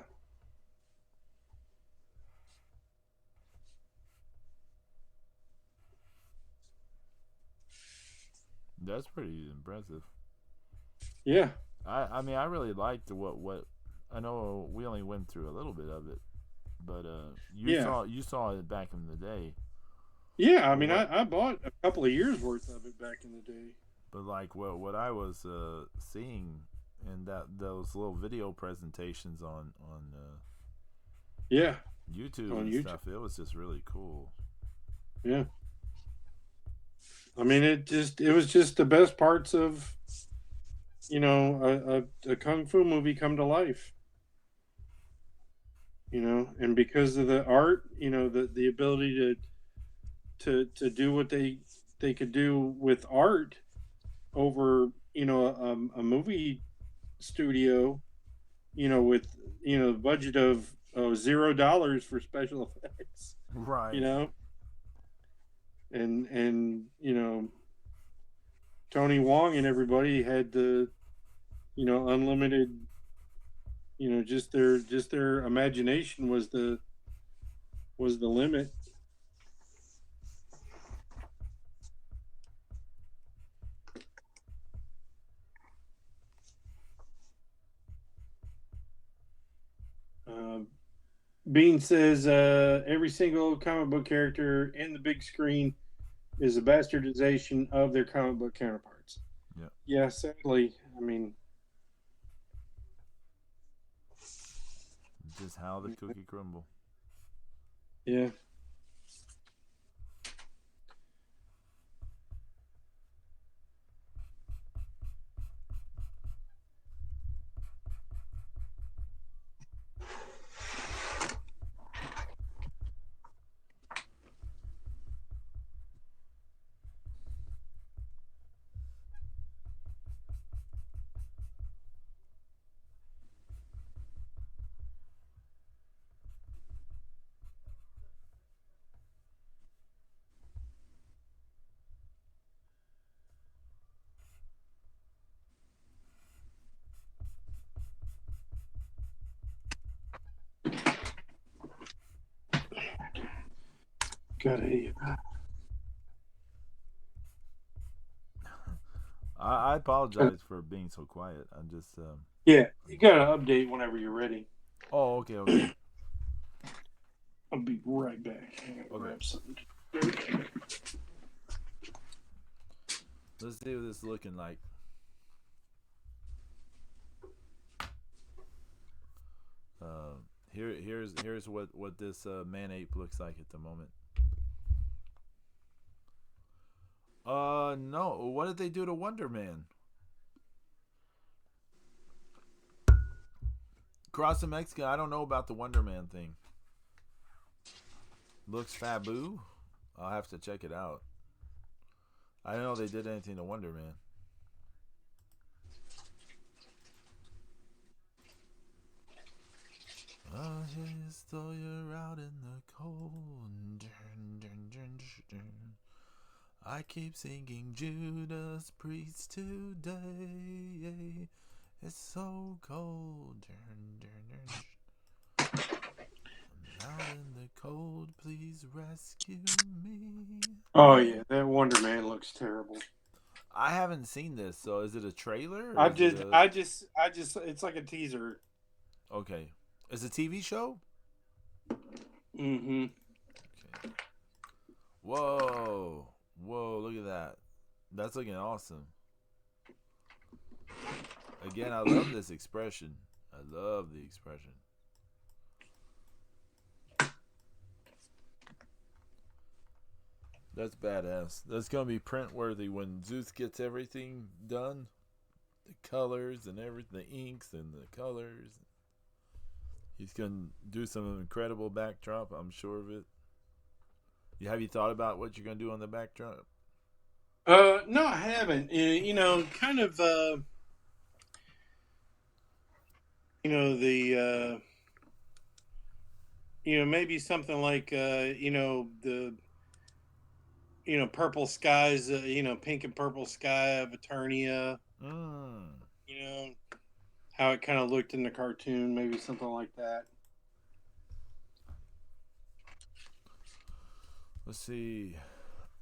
D: That's pretty impressive.
C: Yeah.
D: I mean I really liked what I know we only went through a little bit of it, but
C: Yeah.
D: you saw it back in the day.
C: Yeah. I
D: But
C: mean,
D: what
C: I bought a couple of years worth of it back in the day.
D: but like what I was seeing in that those little video presentations on
C: Yeah.
D: YouTube
C: On
D: and
C: YouTube.
D: stuff, it was just really cool.
C: Yeah. I mean, it was just the best parts of, a Kung Fu movie come to life, and because of the art, the ability to do what they could do with art over a movie studio with the budget of $0 for special effects you
D: Right.
C: know and Tony Wong and everybody had the unlimited, just their imagination was the limit. uh, Bean says every single comic book character in the big screen is a bastardization of their comic book counterparts.
D: Yeah.
C: Yeah, sadly, I mean,
D: Just how the cookie crumble.
C: yeah. Got a
D: I apologize for being so quiet. I'm just.
C: Yeah, you got to update whenever you're ready.
D: Oh, okay, okay,
C: I'll be right back. I gotta
D: okay.
C: grab something to drink.
D: Let's see what this is looking like. Here's what this man ape looks like at the moment. No. What did they do to Wonder Man? Cross the Mexican. I don't know about the Wonder Man thing. Looks faboo. I'll have to check it out. I don't know they did anything to Wonder Man. Oh, you stole you're out in the cold. I keep singing Judas Priest today. It's so cold. I'm out in the cold. Please rescue me.
C: Oh yeah, that Wonder Man looks terrible.
D: I haven't seen this, so is it a trailer? Or
C: I
D: is it
C: just,
D: a...
C: I just, I just. It's like a teaser.
D: Okay. Is it a TV show?
C: Mm-hmm.
D: Okay. Whoa. Whoa, look at that. That's looking awesome. Again, I love this expression. I love the expression. That's badass. That's going to be print worthy when Zeus gets everything done. The colors and everything, the inks and the colors. He's going to do some incredible backdrop, I'm sure of it. Have you thought about what you're going to do on the backdrop?
C: No, I haven't. You know, kind of. You know the. You know, maybe something like. You know the. You know, purple skies. You know, pink and purple sky of Eternia.
D: Mm.
C: You know how it kind of looked in the cartoon. Maybe something like that.
D: Let's see.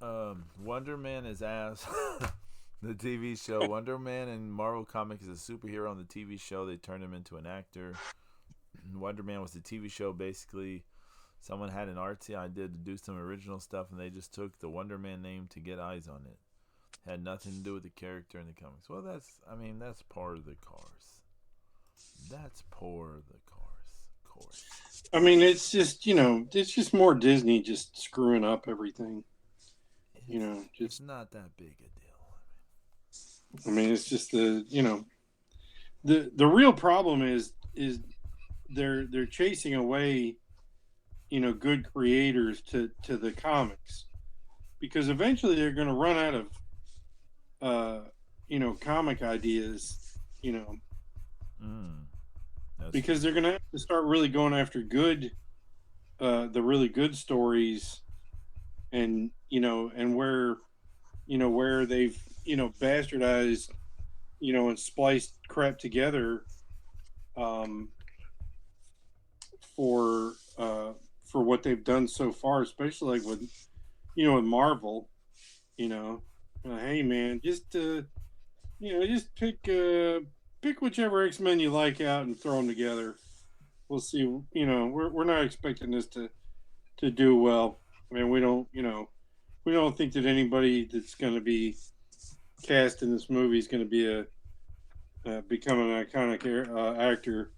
D: Wonder Man is ass. The TV show Wonder Man in Marvel Comics is a superhero on the TV show. They turned him into an actor. Wonder Man was the TV show. Basically, someone had an artsy idea to do some original stuff, and they just took the Wonder Man name to get eyes on it. Had nothing to do with the character in the comics. Well, that's part of the course. That's part of the course.
C: I mean, it's just, you know, it's just more Disney just screwing up everything. You know,
D: it's
C: just
D: not that big a deal.
C: I mean, it's just you know, the real problem is they're chasing away, you know, good creators to the comics, because eventually they're going to run out of you know, comic ideas, you know, because they're going to have to start really going after the really good stories, and you know, and where they've, you know, bastardized, you know, and spliced crap together, for what they've done so far, especially like with, you know, with Marvel, you know, hey man, just you know, just pick whichever X-Men you like out and throw them together. We'll see. You know, we're not expecting this to do well. I mean, we don't, you know, we don't think that anybody that's going to be cast in this movie is going to be become an iconic actor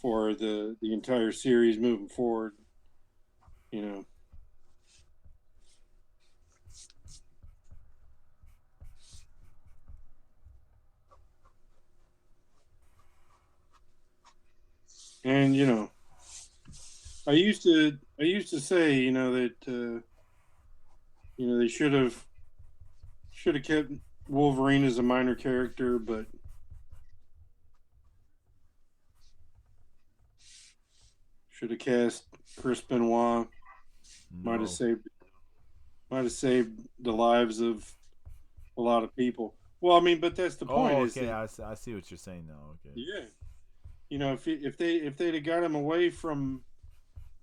C: for the entire series moving forward. You know. And you know, I used to say, you know, that you know, they should have kept Wolverine as a minor character, but should have cast Chris Benoit.
D: No.
C: Might have saved the lives of a lot of people. Well, I mean, but that's the point.
D: Oh,
C: is
D: okay.
C: that,
D: I see what you're saying now. Okay.
C: yeah, you know, if they'd have got him away from,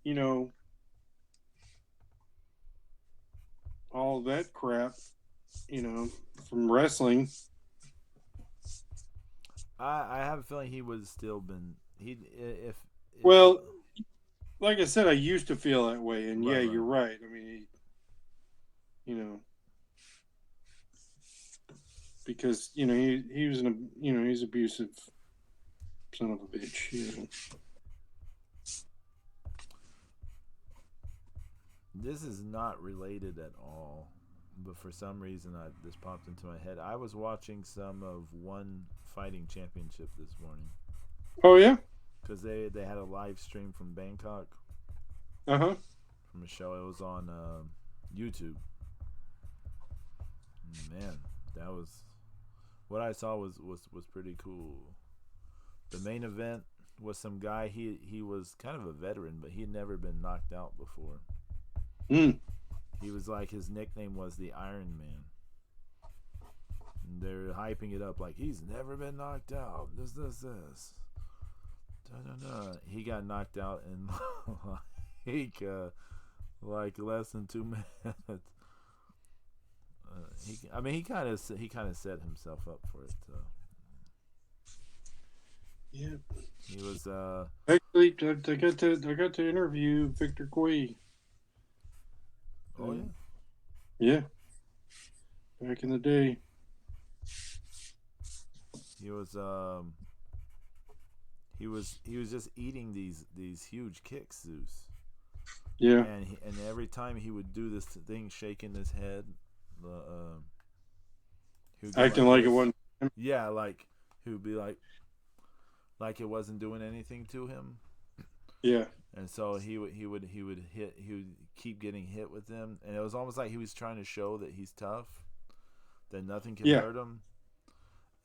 C: you know, all that crap, you know, from wrestling,
D: I have a feeling he would still been he if
C: Well, like I said, I used to feel that way, and yeah,
D: right,
C: you're
D: right.
C: right. I mean, you know, because he was he's abusive son of a bitch.
D: This is not related at all, but for some reason this popped into my head. I was watching some of One Fighting Championship this morning
C: Oh yeah.
D: because they had a live stream from Bangkok
C: Uh huh.
D: from a show. It was on YouTube. Man, that was what I saw was pretty cool. The main event was some guy. He was kind of a veteran, but he'd never been knocked out before.
C: Mm.
D: He was like his nickname was the Iron Man. And they're hyping it up like he's never been knocked out. This. Da-da-da. He got knocked out in like less than 2 minutes. He kind of set himself up for it.
C: Yeah.
D: He was
C: Actually, I got to interview Victor Quay.
D: oh yeah.
C: Yeah. Back in the day.
D: He was he was just eating these huge kicks, Zeus.
C: Yeah.
D: And every time he would do this thing, shaking his head, he would go
C: Acting like it
D: this.
C: wasn't.
D: Yeah, like he would be like it wasn't doing anything to him.
C: Yeah.
D: And so he would keep getting hit with them, and it was almost like he was trying to show that he's tough, that nothing can
C: Yeah.
D: hurt him.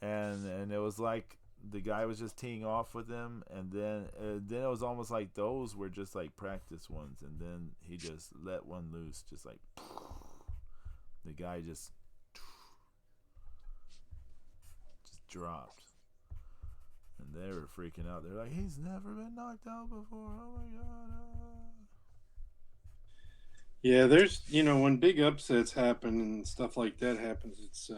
D: And it was like the guy was just teeing off with him, and then it was almost like those were just like practice ones, and then he just let one loose, just like the guy just dropped, and they were freaking out. They're like, he's never been knocked out before. Oh my god!
C: Yeah. There's when big upsets happen and stuff like that happens, it's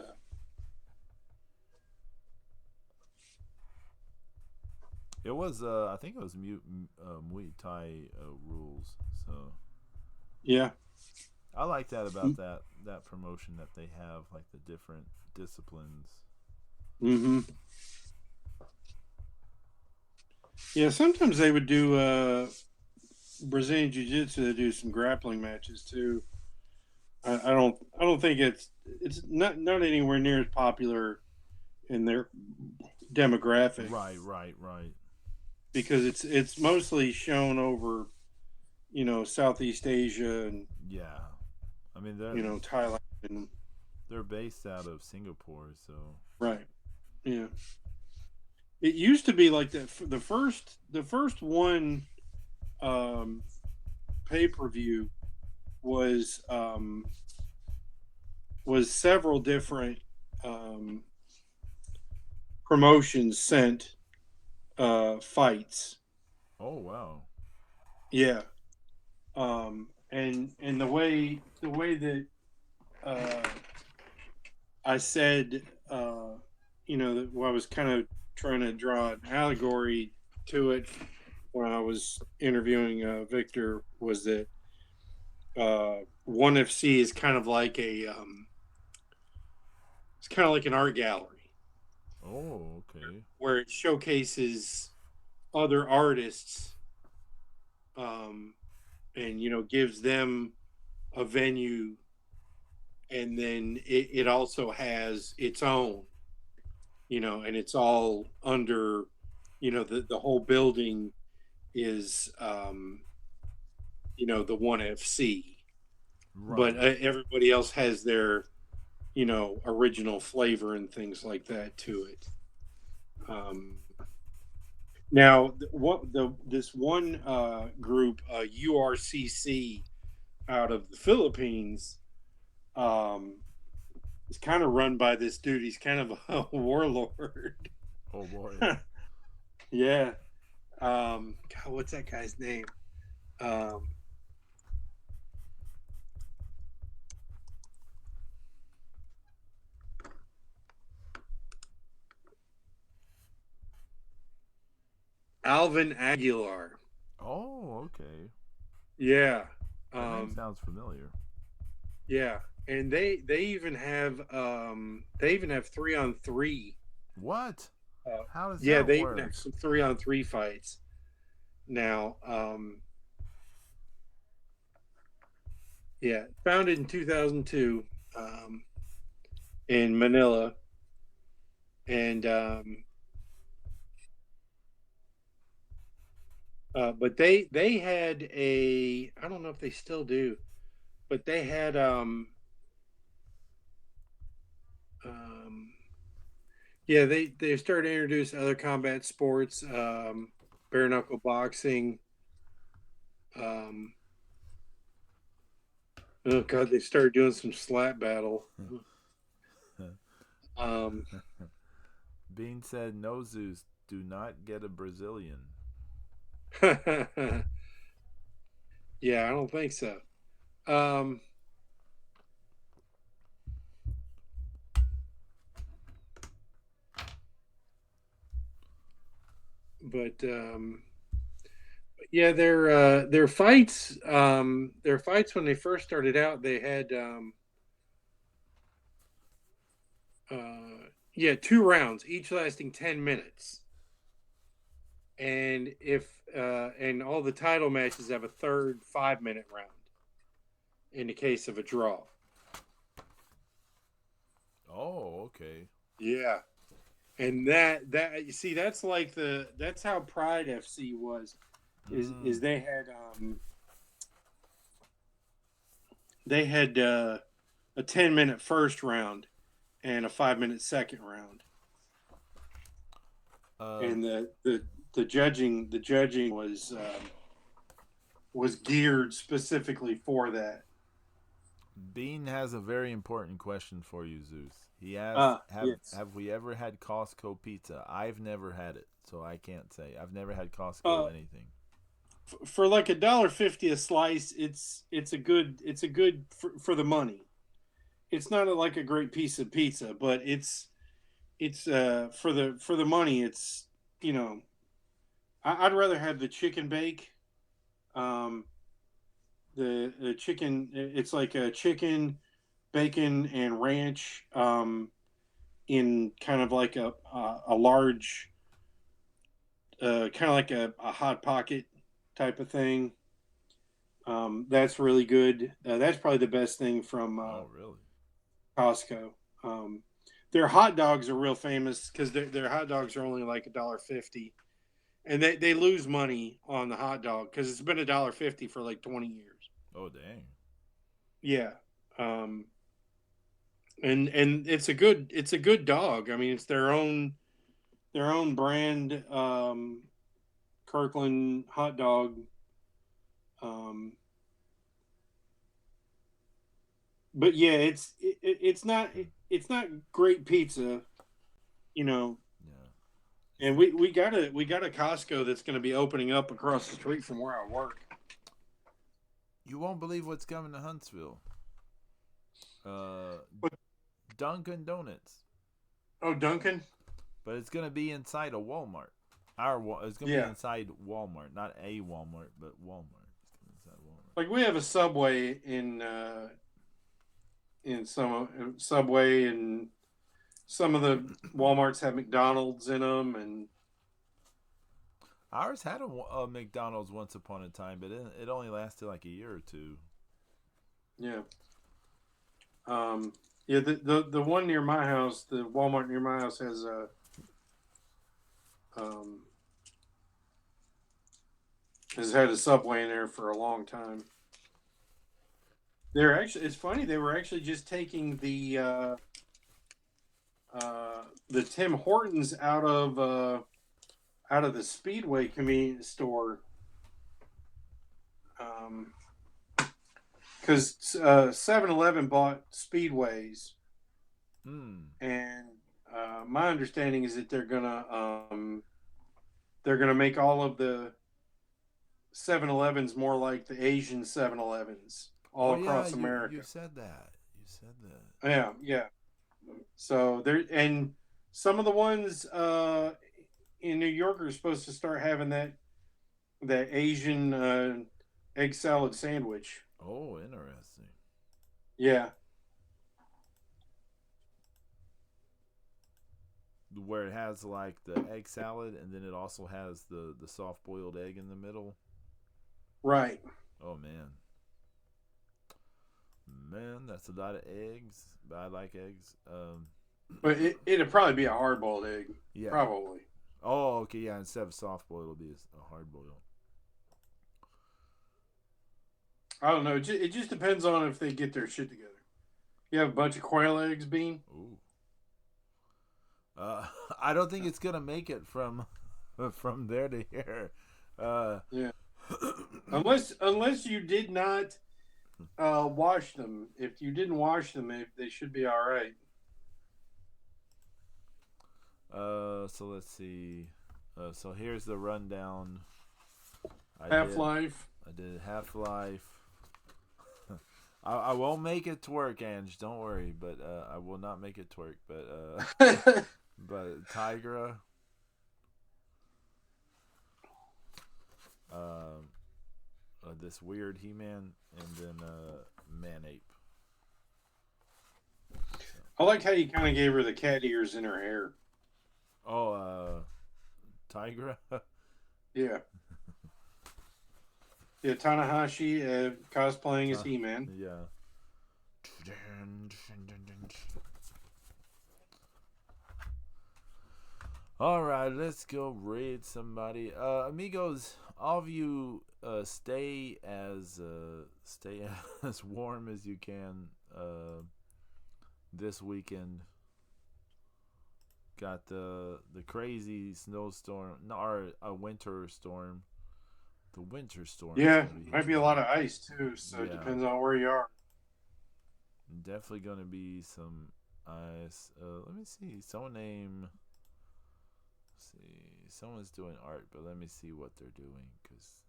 D: It was I think it was Muay Thai rules. So
C: yeah.
D: I like that about that promotion, that they have like the different disciplines.
C: Mm-hmm. Yeah. Sometimes they would do Brazilian Jiu-Jitsu. They do some grappling matches too. I don't think it's not anywhere near as popular in their demographic
D: Right.
C: because it's mostly shown over Southeast Asia and
D: Yeah, I mean
C: Thailand and
D: they're based out of Singapore, so
C: right. Yeah. It used to be like that. The first one pay-per-view was several different um, promotions sent fights.
D: oh wow.
C: Yeah. And the way that uh, I said that I was kind of trying to draw an allegory to it when I was interviewing Victor was that One FC is kind of like it's kind of like an art gallery
D: Oh, okay.
C: where it showcases other artists, um, and gives them a venue, and then it also has its own, and it's all under, the whole building is the One FC,
D: Right.
C: but everybody else has their original flavor and things like that to it. Um, Now, this one group, URCC, out of the Philippines, um, is kind of run by this dude. He's kind of a warlord.
D: Oh boy.
C: Yeah. God, what's that guy's name? Um, Alvin Aguilar.
D: Oh, okay.
C: Yeah.
D: That name
C: Um,
D: sounds familiar.
C: yeah. And they even have 3-on-3.
D: What? How does
C: Yeah,
D: that
C: they even have
D: work?
C: some 3-on-3 fights now. Yeah, founded in 2002 um, in Manila, and but they had a, I don't know if they still do, but they had um, yeah, they started to introduce other combat sports, bare knuckle boxing. Um, oh God, they started doing some slap battle. Um,
D: Bean said, "No, Zeus, do not get a Brazilian."
C: yeah, I don't think so. Um, but yeah, their fights when they first started out, they had yeah, 2 rounds, each lasting 10 minutes, and if and all the title matches have a third 5-minute round in the case of a draw.
D: Oh, okay.
C: Yeah, and that you see, that's how Pride FC was. Is
D: Mm.
C: they had a 10-minute first round and a 5-minute second round,
D: Uh,
C: and the judging was geared specifically for that.
D: Bean has a very important question for you, Zeus. He asked,
C: Yes.
D: have we ever had Costco pizza? I've never had it, so I can't say. I've never had
C: Uh,
D: Costco anything.
C: for like $1.50 a slice, it's a good for the money. It's not like a great piece of pizza, but it's for the money. It's, you know, I'd rather have the chicken bake. Um, the chicken, it's like a chicken, bacon, and ranch, in kind of like a large, kind of like a hot pocket type of thing. That's really good. That's probably the best thing from
D: Oh, really?
C: Costco. Um, their hot dogs are real famous because their hot dogs are only like $1.50, and they lose money on the hot dog because it's been $1.50 for like 20 years.
D: Oh, dang.
C: Yeah, um, and it's a good dog. I mean, it's their own brand, Kirkland hot dog. Um, but yeah, it's not great pizza, you know.
D: Yeah.
C: And we got a Costco that's going to be opening up across the street from where I work.
D: You won't believe what's coming to Huntsville. Uh,
C: But
D: Dunkin' Donuts,
C: oh, Duncan,
D: but it's gonna be inside a Walmart. It's gonna be
C: yeah,
D: inside Walmart, not a Walmart, but Walmart. It's gonna be inside Walmart.
C: like we have a Subway in some Subway, and some of the WalMarts have McDonald's in them, and
D: Ours had a McDonald's once upon a time, but it only lasted like a year or two.
C: yeah, um, yeah. The one near my house, the Walmart near my house um, has had a Subway in there for a long time. They're actually, it's funny, they were actually just taking the Tim Hortons out of the Speedway convenience store, because 7-Eleven bought Speedways,
D: Hmm.
C: and my understanding is that they're gonna make all of the 7-Elevens more like the Asian 7-Elevens all
D: Oh yeah,
C: across
D: you
C: America.
D: said that. You said that.
C: Yeah, yeah. So there, and some of the ones in New York are supposed to start having that Asian egg salad sandwich.
D: Oh, interesting.
C: Yeah,
D: Where it has like the egg salad, and then it also has the soft boiled egg in the middle.
C: right.
D: Oh man, that's a lot of eggs. But I like eggs.
C: But it'd probably be a hard boiled egg.
D: Yeah.
C: Probably.
D: Oh, okay, yeah. Instead of soft boiled, it'll be a hard boiled.
C: I don't know. It just depends on if they get their shit together. You have a bunch of quail eggs, Bean.
D: Ooh. I don't think it's gonna make it from from there to here. Uh,
C: Yeah. Unless you did not wash them. If you didn't wash them, they should be all right.
D: so let's see. So here's the rundown.
C: Half Life.
D: I did Half Life. I won't make it twerk, Ange. Don't worry, but I will not make it twerk. But Tigra. This weird He-Man, and then Man-Ape.
C: I like how you kind of gave her the cat ears in her hair.
D: Oh, Tigra.
C: Yeah. Yeah, Tanahashi cosplaying as He-Man.
D: Yeah. All right, let's go raid somebody. Amigos, all of you, stay as as warm as you can. This weekend got the crazy snowstorm, or a winter storm. The winter storm.
C: Yeah, might be a lot of ice too, so it
D: Yeah.
C: depends on where you are.
D: Definitely gonna be some ice. Let me see. Someone's doing art, but let me see what they're doing, cause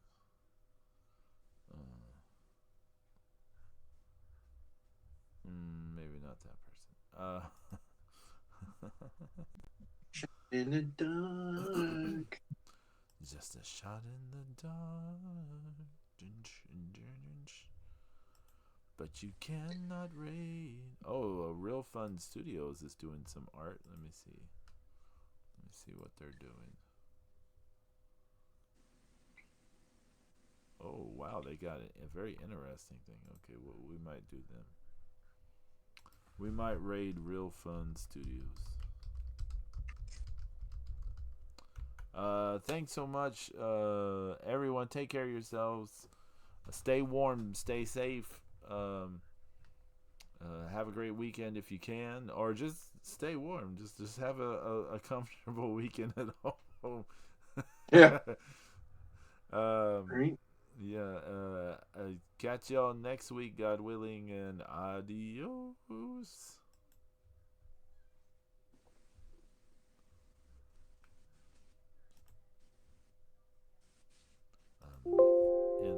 D: maybe not that person.
C: In the dark.
D: Just a shot in the dark. But you cannot raid. Oh, Real Fun Studios is doing some art. Let me see. Let me see what they're doing. Oh, wow. They got a very interesting thing. Okay, well, we might do them. We might raid Real Fun Studios. Thanks so much, everyone. Take care of yourselves. Stay warm. Stay safe. Have a great weekend if you can, or just stay warm. Just have a comfortable weekend at home.
C: Yeah.
D: Right. Yeah. Catch y'all next week, God willing, and adios.